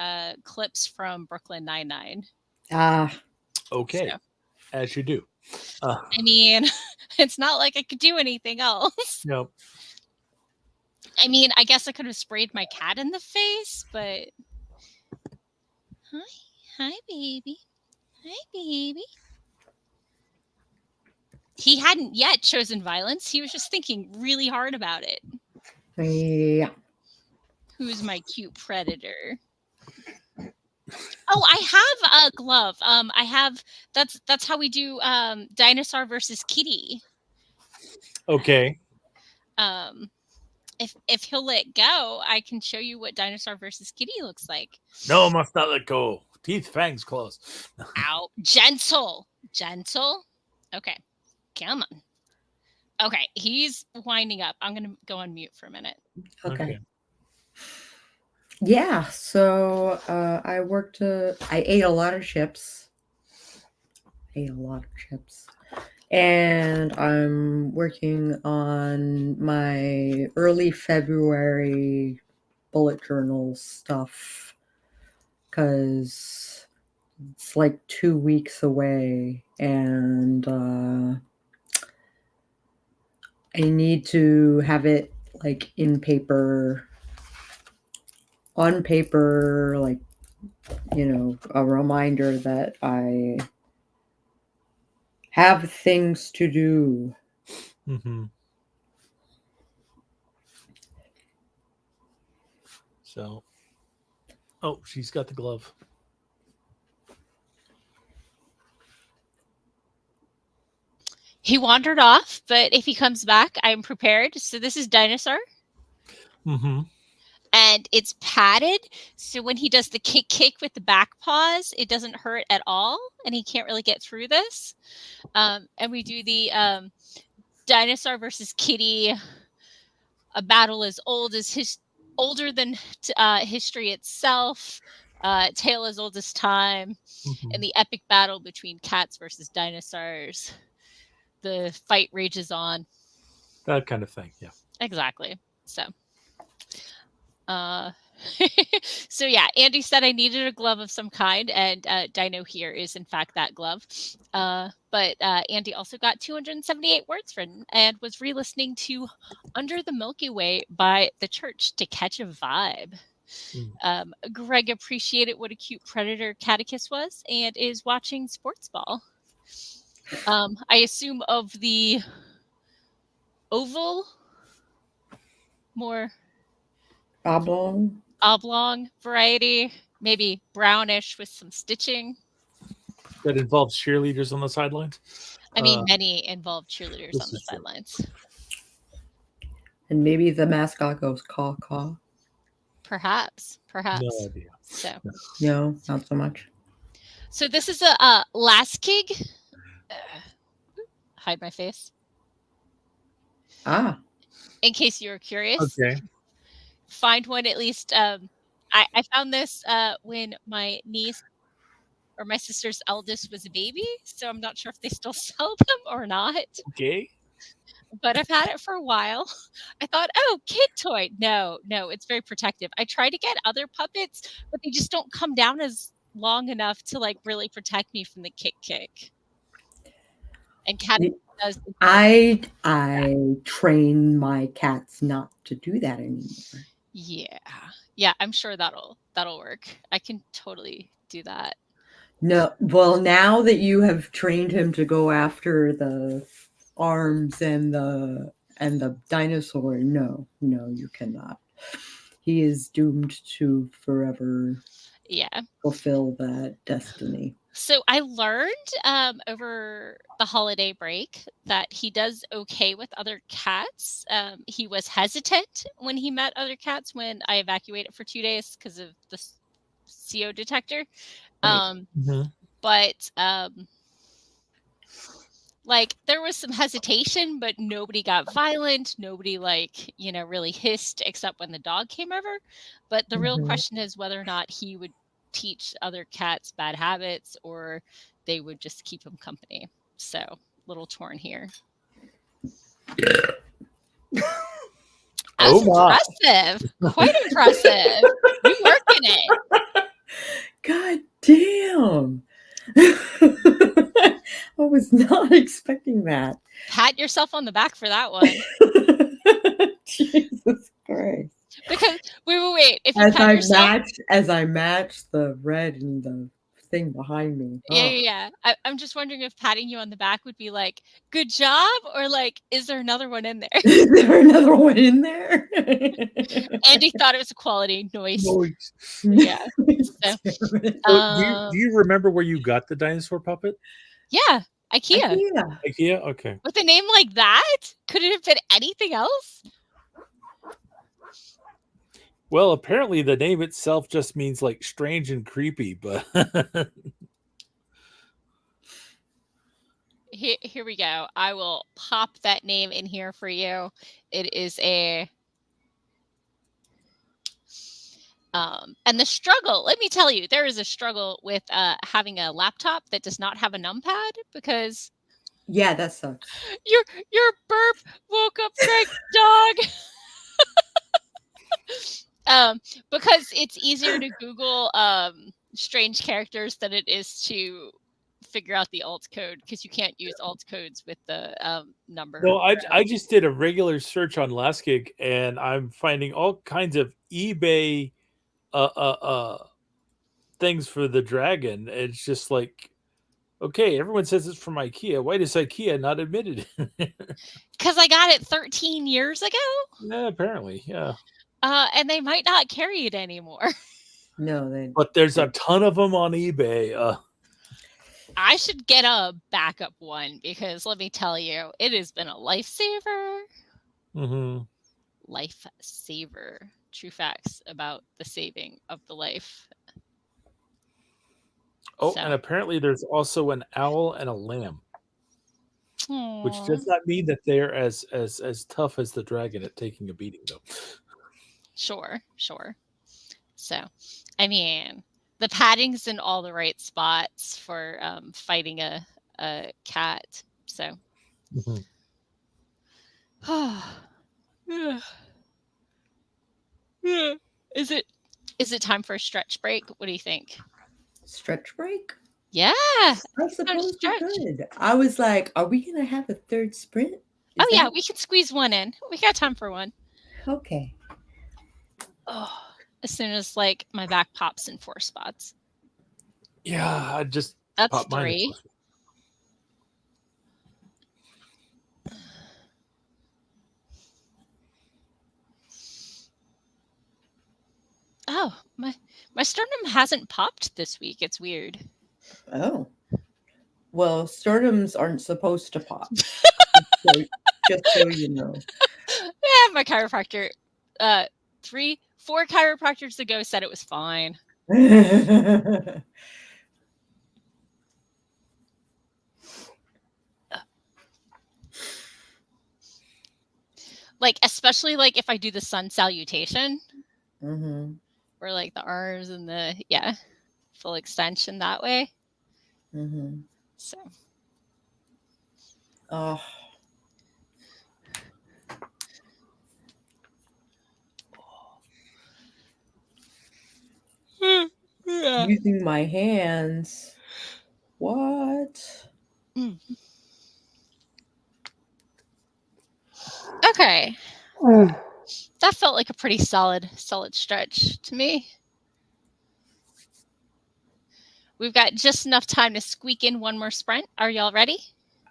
clips from Brooklyn Nine-Nine. Okay, so, as you do. I mean, it's not like I could do anything else. Nope. I mean, I guess I could have sprayed my cat in the face, but... Hi, baby. Hi, baby. He hadn't yet chosen violence. He was just thinking really hard about it. Yeah. Who's my cute predator? Oh, I have a glove. I have. That's how we do dinosaur versus kitty. Okay. If he'll let go, I can show you what dinosaur versus kitty looks like. No, must not let go. Teeth, fangs, claws. Ow. Gentle. Okay. Come on. Okay, he's winding up. I'm going to go on mute for a minute. Okay. Yeah, so I ate a lot of chips. And I'm working on my early February bullet journal stuff because it's like 2 weeks away, and I need to have it like on paper, like, a reminder that I have things to do. Mm-hmm. So, she's got the glove. He wandered off, but if he comes back, I'm prepared. So this is Dinosaur. Mm-hmm. And it's padded, so when he does the kick with the back paws, it doesn't hurt at all, and he can't really get through this. And we do the dinosaur versus kitty, a battle as old as older than history itself, tale as old as time, and the epic battle between cats versus dinosaurs. The fight rages on. That kind of thing, yeah. Exactly. So. So yeah, Andy said I needed a glove of some kind, and Dino here is in fact that glove. But Andy also got 278 words written and was re-listening to Under the Milky Way by The Church to catch a vibe. Greg appreciated what a cute predator Catechus was and is watching sports ball. I assume of the oval, more oblong variety, maybe brownish with some stitching. That involves cheerleaders on the sidelines? I mean, many involve cheerleaders on the sidelines. And maybe the mascot goes caw caw. Perhaps. No idea. So. No, not so much. So this is a last kig. Hide my face. In case you were curious, Okay. find one at least. I found this when my niece or my sister's eldest was a baby, so I'm not sure if they still sell them or not. Okay. But I've had it for a while. I thought, oh, kid toy. No, it's very protective. I tried to get other puppets, but they just don't come down as long enough to like really protect me from the kick. And cat does. I train my cats not to do that anymore. Yeah. I'm sure that'll work. I can totally do that. No, well, now that you have trained him to go after the arms and the dinosaur, no, you cannot. He is doomed to forever fulfill that destiny. So I learned over the holiday break that he does okay with other cats. He was hesitant when he met other cats when I evacuated for 2 days because of the CO detector. Right. But like there was some hesitation, but nobody got violent. Nobody really hissed except when the dog came over. But the real question is whether or not he would teach other cats bad habits or they would just keep him company. So a little torn here. That's impressive. Quite impressive. You work in it. God damn. I was not expecting that. Pat yourself on the back for that one. Jesus Christ. Because wait. If you as I match the red and the thing behind me. Yeah. I'm just wondering if patting you on the back would be like, good job, or like, is there another one in there? Is there another one in there? Andy thought it was a quality noise. Yeah. So, do you remember where you got the dinosaur puppet? Yeah, IKEA. IKEA? Okay. With a name like that? Could it have been anything else? Well, apparently the name itself just means like strange and creepy, but here we go. I will pop that name in here for you. It is a and the struggle, let me tell you, there is a struggle with having a laptop that does not have a numpad because that sucks. Your burp woke up Greg's dog. Because it's easier to Google strange characters than it is to figure out the alt code because you can't use alt codes with the number. No, I just did a regular search on Last Gig and I'm finding all kinds of eBay things for the dragon. It's just like, okay, everyone says it's from IKEA. Why does IKEA not admit it? Because I got it 13 years ago. Yeah, apparently, yeah. And they might not carry it anymore. No, but there's a ton of them on eBay. I should get a backup one because let me tell you, it has been a lifesaver. Lifesaver. True facts about the saving of the life. Oh, and apparently there's also an owl and a lamb. Aww. Which does not mean that they're as tough as the dragon at taking a beating, though. Sure. So, I mean, the padding's in all the right spots for fighting a cat. So, is it time for a stretch break? What do you think? Stretch break? Yeah, I suppose we could. I was like, are we gonna have a third sprint? Yeah, we can squeeze one in. We got time for one. Okay. Oh, as soon as like my back pops in 4 spots. Yeah, I just that's 3. Oh, my sternum hasn't popped this week. It's weird. Oh. Well, sternums aren't supposed to pop. just so you know. Yeah, my chiropractor 4 chiropractors ago said it was fine. Like, especially like if I do the sun salutation, Mm-hmm. or like the arms and the full extension that way. Mm-hmm. So Oh. yeah. Using my hands. What? Okay. That felt like a pretty solid stretch to me. We've got just enough time to squeak in one more sprint. Are y'all ready?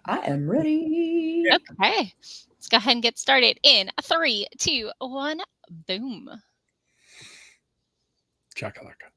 I am ready. Yeah. Okay. Let's go ahead and get started in 3, 2, 1, boom. Chakalaka.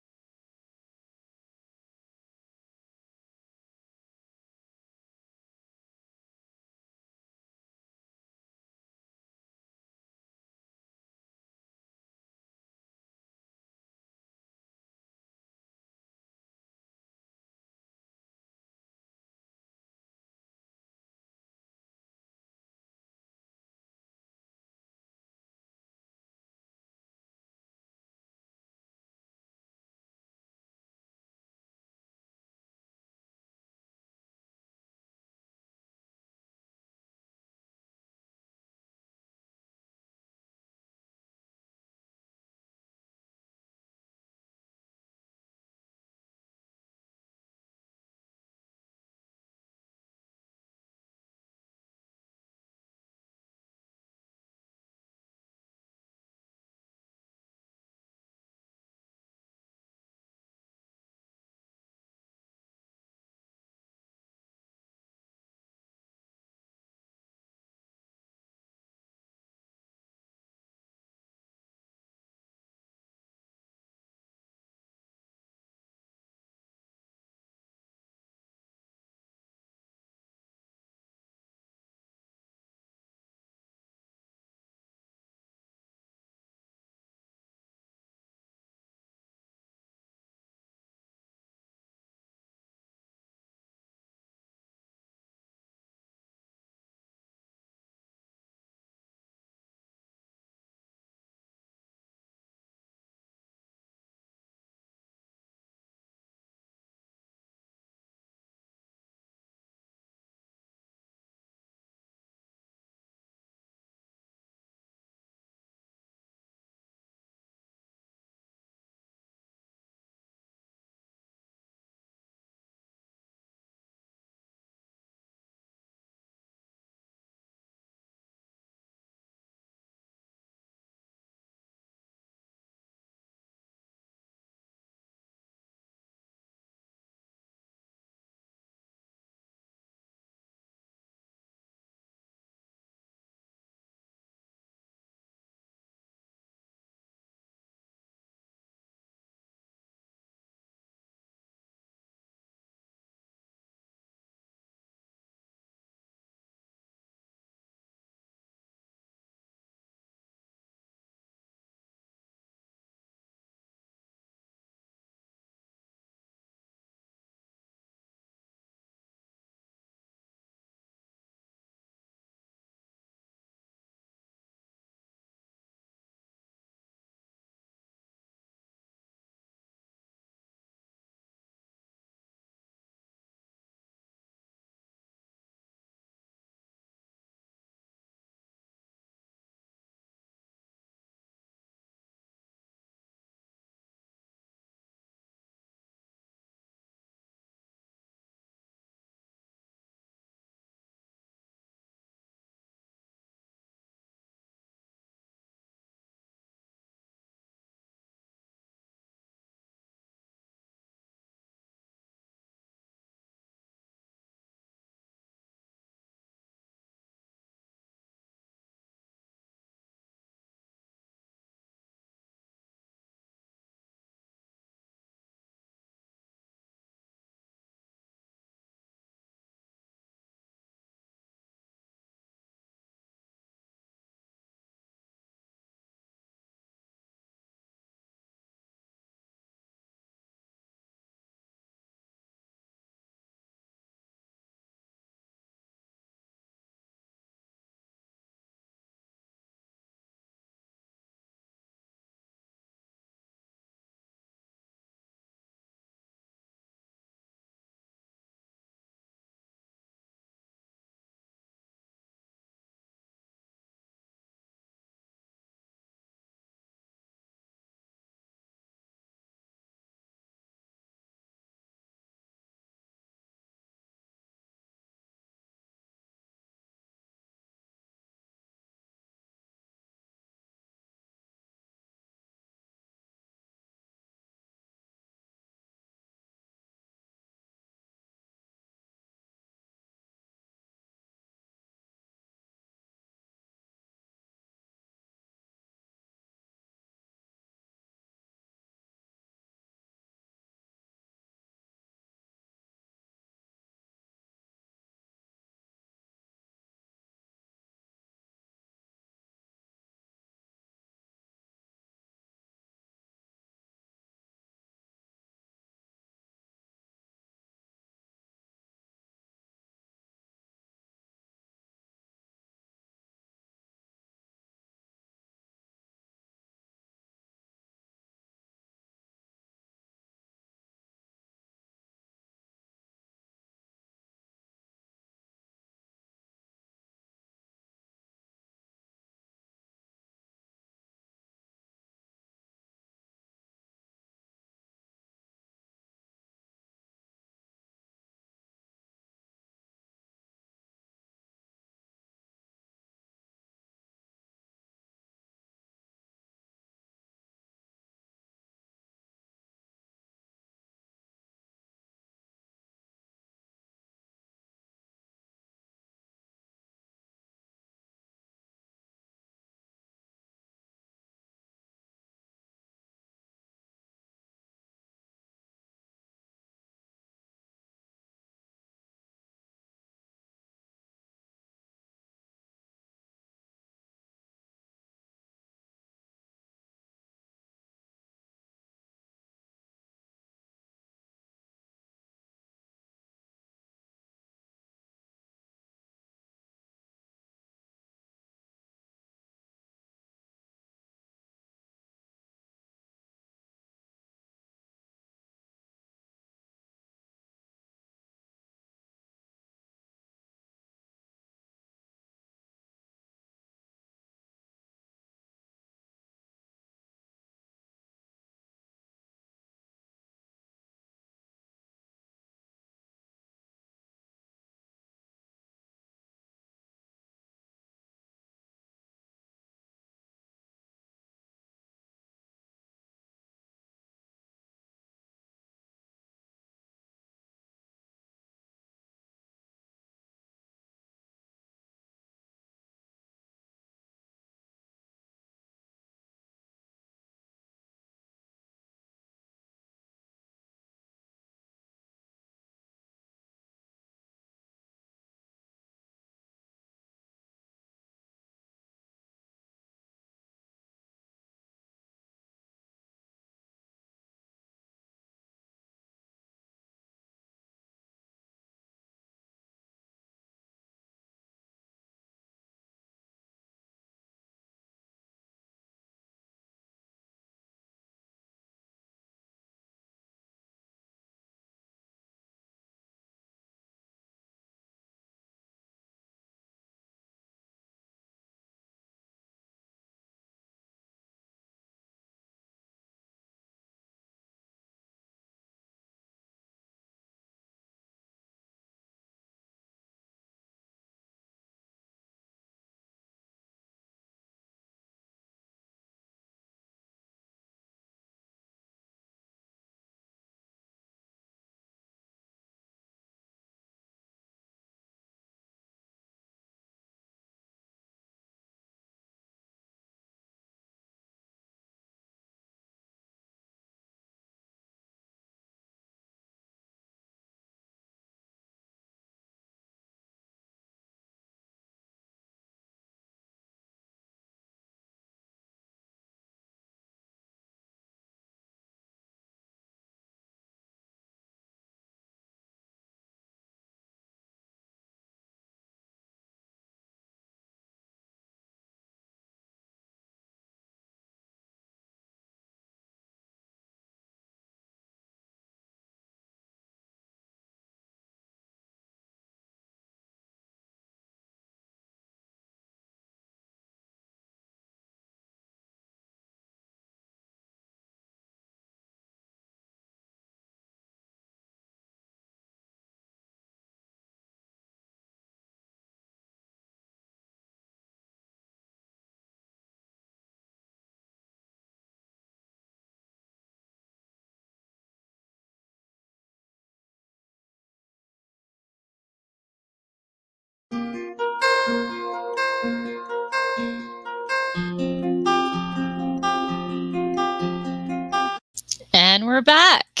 And we're back.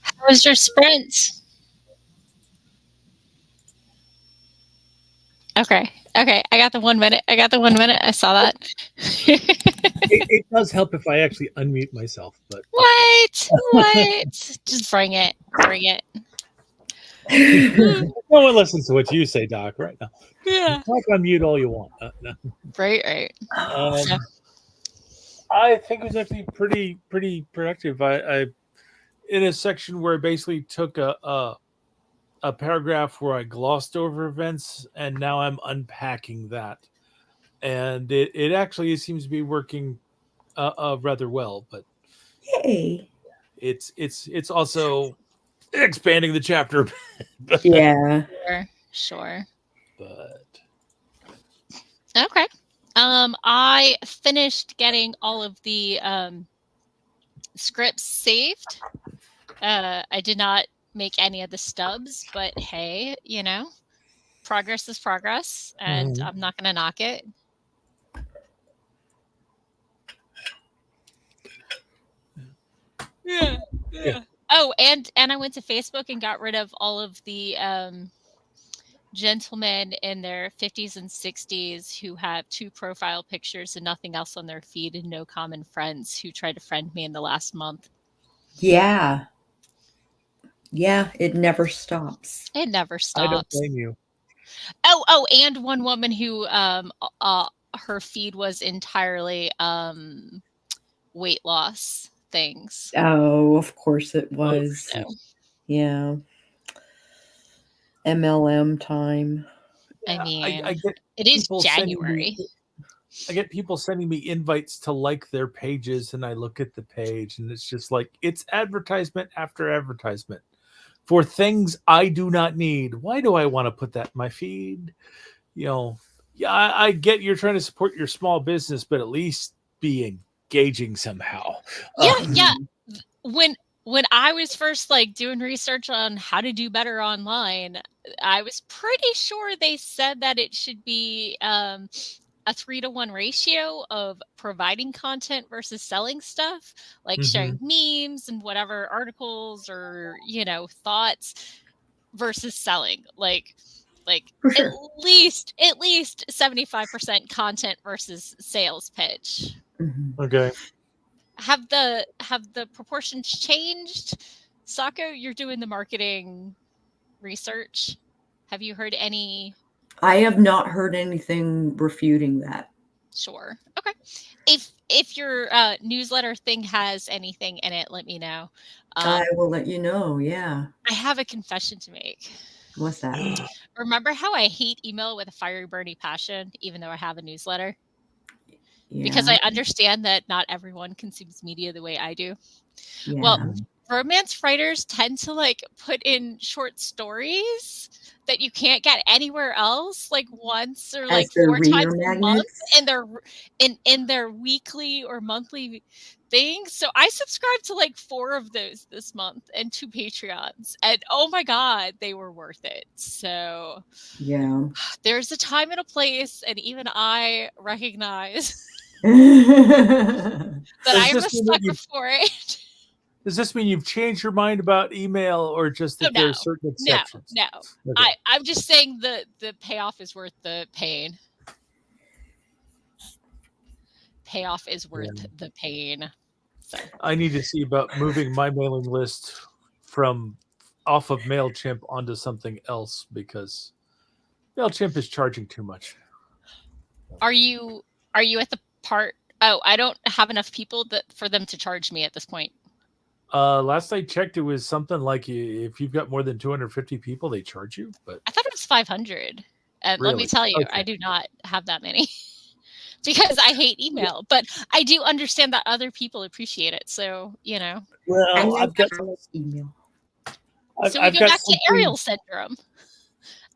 How was your sprint? Okay. I got the 1 minute. I saw that. It does help if I actually unmute myself, but What? Just bring it. no one listens to what you say, Doc. Right now, Yeah. talk on mute all you want. No. Right. I think it was actually pretty productive. I in a section where I basically took a paragraph where I glossed over events, and now I'm unpacking that, and it actually seems to be working rather well. But Yay. it's also expanding the chapter. Yeah. Sure. But Okay. I finished getting all of the scripts saved. I did not make any of the stubs, but hey, progress is progress, and I'm not going to knock it. Yeah. Oh, and I went to Facebook and got rid of all of the gentlemen in their 50s and 60s who have 2 profile pictures and nothing else on their feed and no common friends who tried to friend me in the last month. Yeah, it never stops. It never stops. I don't blame you. Oh, and one woman who her feed was entirely weight loss things. Oh, of course it was. So. Yeah. MLM time. I mean, I get it is January. I get people sending me invites to like their pages, and I look at the page, and it's just like it's advertisement after advertisement for things I do not need. Why do I want to put that in my feed? Yeah, I get you're trying to support your small business, but at least be engaging somehow. Yeah. When I was first doing research on how to do better online, I was pretty sure they said that it should be a 3-to-1 ratio of providing content versus selling stuff, like sharing memes and whatever articles or thoughts versus selling. Like For sure. at least 75% content versus sales pitch. Okay. Have the proportions changed? Sako, you're doing the marketing research. Have you heard any? I have not heard anything refuting that. Sure. Okay. If your newsletter thing has anything in it, let me know. I will let you know. Yeah. I have a confession to make. What's that? Remember how I hate email with a fiery, burning passion, even though I have a newsletter? Yeah. Because I understand that not everyone consumes media the way I do. Yeah. Well, romance writers tend to put in short stories that you can't get anywhere else, once or As 4 times reader a month magnets? in their weekly or monthly things. So I subscribed to 4 of those this month and 2 Patreons, and oh my god, they were worth it. So Yeah. there's a time and a place, and even I recognize that I'm a sucker for it. Does this mean you've changed your mind about email, or just that there are certain exceptions? No. Okay. I'm just saying the payoff is worth the pain. Payoff is worth the pain. So. I need to see about moving my mailing list from off of MailChimp onto something else, because MailChimp is charging too much. Are you at the part? Oh, I don't have enough people for them to charge me at this point. Last I checked, it was something like if you've got more than 250 people, they charge you. But I thought it was 500. And really? Let me tell you, I do not have that many because I hate email. But I do understand that other people appreciate it. So Well, I've got email. So we go back to Ariel syndrome.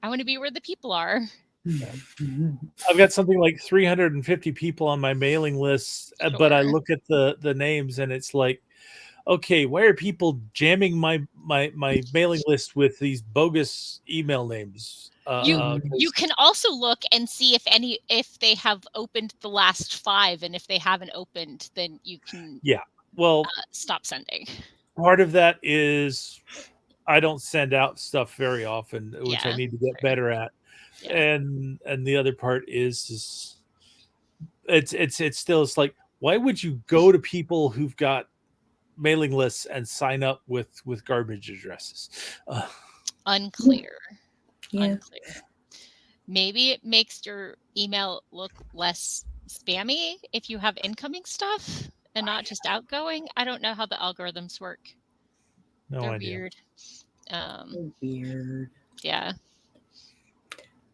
I want to be where the people are. I've got something like 350 people on my mailing list, but I look at the names and it's like, okay, why are people jamming my mailing list with these bogus email names? You can also look and see if they have opened the last 5, and if they haven't opened, then you can stop sending. part of that is I don't send out stuff very often, which I Yeah, need to get fair. better at. Yeah. And the other part is it's still, it's like, why would you go to people who've got mailing lists and sign up with garbage addresses? Unclear. Yeah. Unclear. Maybe it makes your email look less spammy if you have incoming stuff and not just outgoing. I don't know how the algorithms work. No They're idea. weird. Weird. Yeah.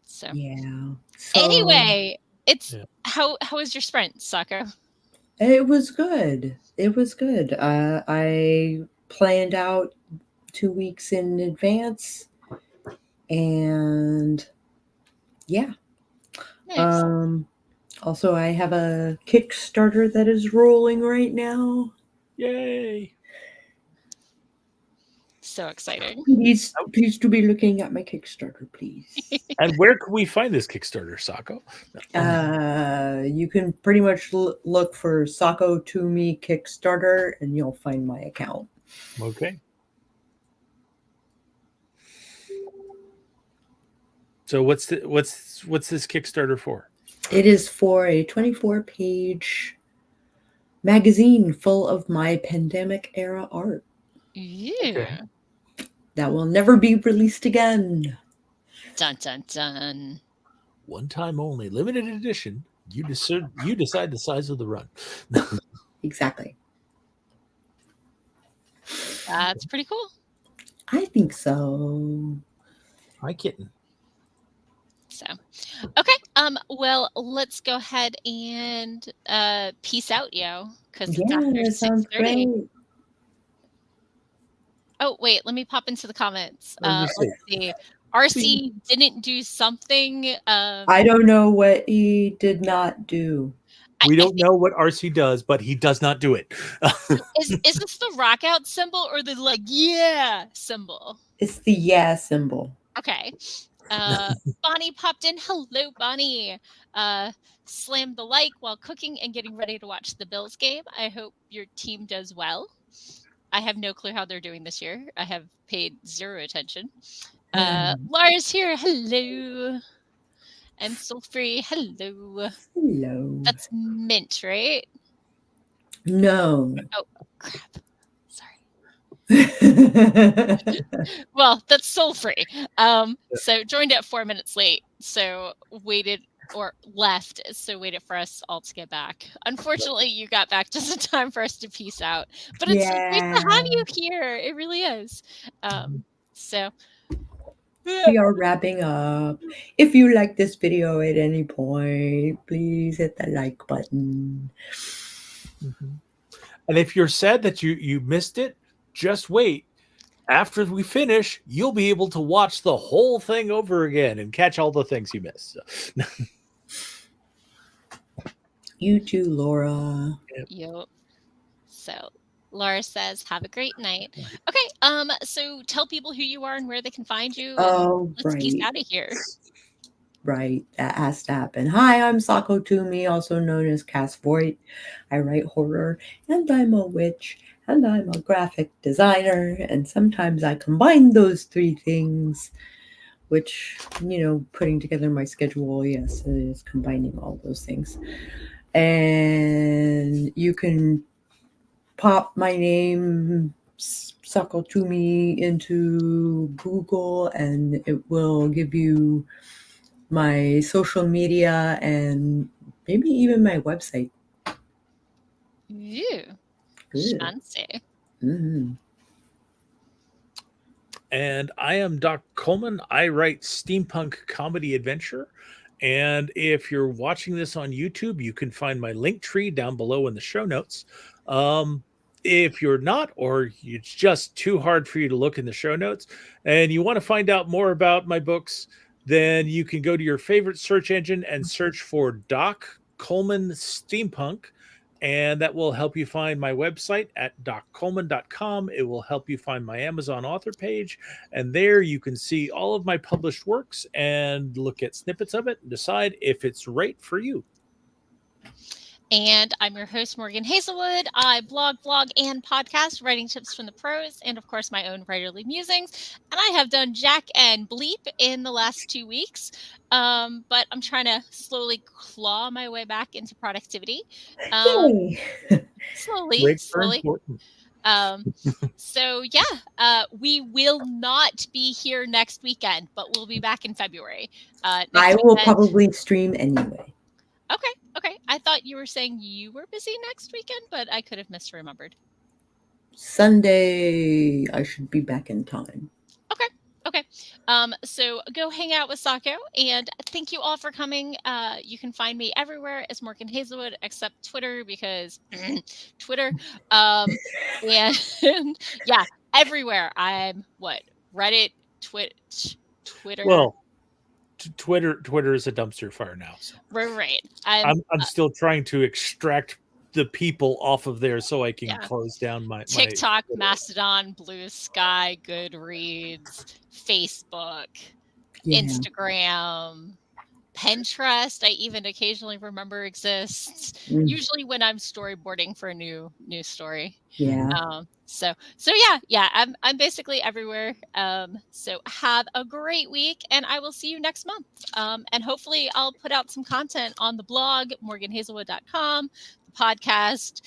So Yeah. So anyway, it's Yeah. how was your sprint, Sako? it was good. It was good. I planned out 2 weeks in advance, and yeah. Nice. Also, I have a Kickstarter that is rolling right now. Yay. So exciting. Please do be looking at my Kickstarter, please. And where can we find this Kickstarter, Sako? You can pretty much look for Sako Tumi Kickstarter, and you'll find my account. Okay. So what's this Kickstarter for? It is for a 24-page magazine full of my pandemic era art Yeah. that will never be released again. Dun dun dun. One time only, limited edition. You decide the size of the run. Exactly. That's pretty cool. I think so. Hi, kitten. So, okay. Well, let's go ahead and peace out, yo, because it's Yeah, after that sounds 6:30. great. Oh, wait, let me pop into the comments. I was Let's gonna see. RC didn't do something. I don't know what he did not do. We I don't know what RC does, but he does not do it. is this the rock out symbol or the like yeah symbol? It's the yeah symbol. Okay. Bonnie popped in. Hello, Bonnie. Slammed the like while cooking and getting ready to watch the Bills game. I hope your team does well. I have no clue how they're doing this year. I have paid zero attention. Lara's here. Hello. And Soulfree. Hello. Hello. That's Mint, right? No. Oh, crap. Well, that's Soulfree. So joined at 4 minutes late. So waited for us all to get back. Unfortunately, you got back just in time for us to peace out. But it's so great to have you here. It really is. So we are wrapping up. If you like this video at any point, please hit the like button. And if you're sad that you missed it, just wait. After we finish, you'll be able to watch the whole thing over again and catch all the things you missed. You too, Laura. Yep. So Laura says, have a great night. Okay, so tell people who you are and where they can find you. And let's peace out of here. Right, that has to happen. Hi, I'm Sako Tumi, also known as Cass Voit. I write horror, and I'm a witch, and I'm a graphic designer, and sometimes I combine those three things, which, putting together my schedule, yes, it is combining all those things. And you can pop my name, Sako Tumi, into Google, and it will give you my social media and maybe even my website. Fancy. Mm-hmm. And I am Doc Coleman. I write steampunk comedy adventure. And if you're watching this on YouTube, you can find my link tree down below in the show notes. If you're not, or it's just too hard for you to look in the show notes, and you want to find out more about my books, then you can go to your favorite search engine and search for Doc Coleman Steampunk, and that will help you find my website at doccoleman.com. It will help you find my Amazon author page, and there you can see all of my published works and look at snippets of it and decide if it's right for you. And I'm your host, Morgan Hazelwood. I blog, vlog, and podcast, writing tips from the pros, and of course, my own writerly musings. And I have done Jack and Bleep in the last 2 weeks, but I'm trying to slowly claw my way back into productivity. Yay. Slowly. Breaks are important. So yeah, we will not be here next weekend, but we'll be back in February. I Next will weekend. probably stream anyway. Okay. I thought you were saying you were busy next weekend, but I could have misremembered. Sunday, I should be back in time. Okay. So go hang out with Sako, and thank you all for coming. You can find me everywhere as Morgan Hazelwood, except Twitter, because Twitter. And yeah, everywhere. I'm Reddit, Twitch, Twitter. Well, Twitter is a dumpster fire now. So right. I'm still trying to extract the people off of there so I can close down my TikTok, Mastodon, Blue Sky, Goodreads, Facebook, Instagram, Pinterest. I even occasionally remember exists. Usually when I'm storyboarding for a new story. Yeah. So yeah. I'm basically everywhere. So have a great week, and I will see you next month. And hopefully I'll put out some content on the blog, morganhazelwood.com, the podcast,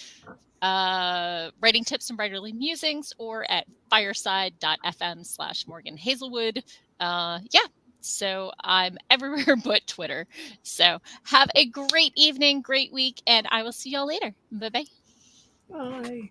writing tips and writerly musings, or at fireside.fm/Morgan Hazelwood. So I'm everywhere but Twitter. So have a great evening, great week, and I will see y'all later. Bye-bye. Bye.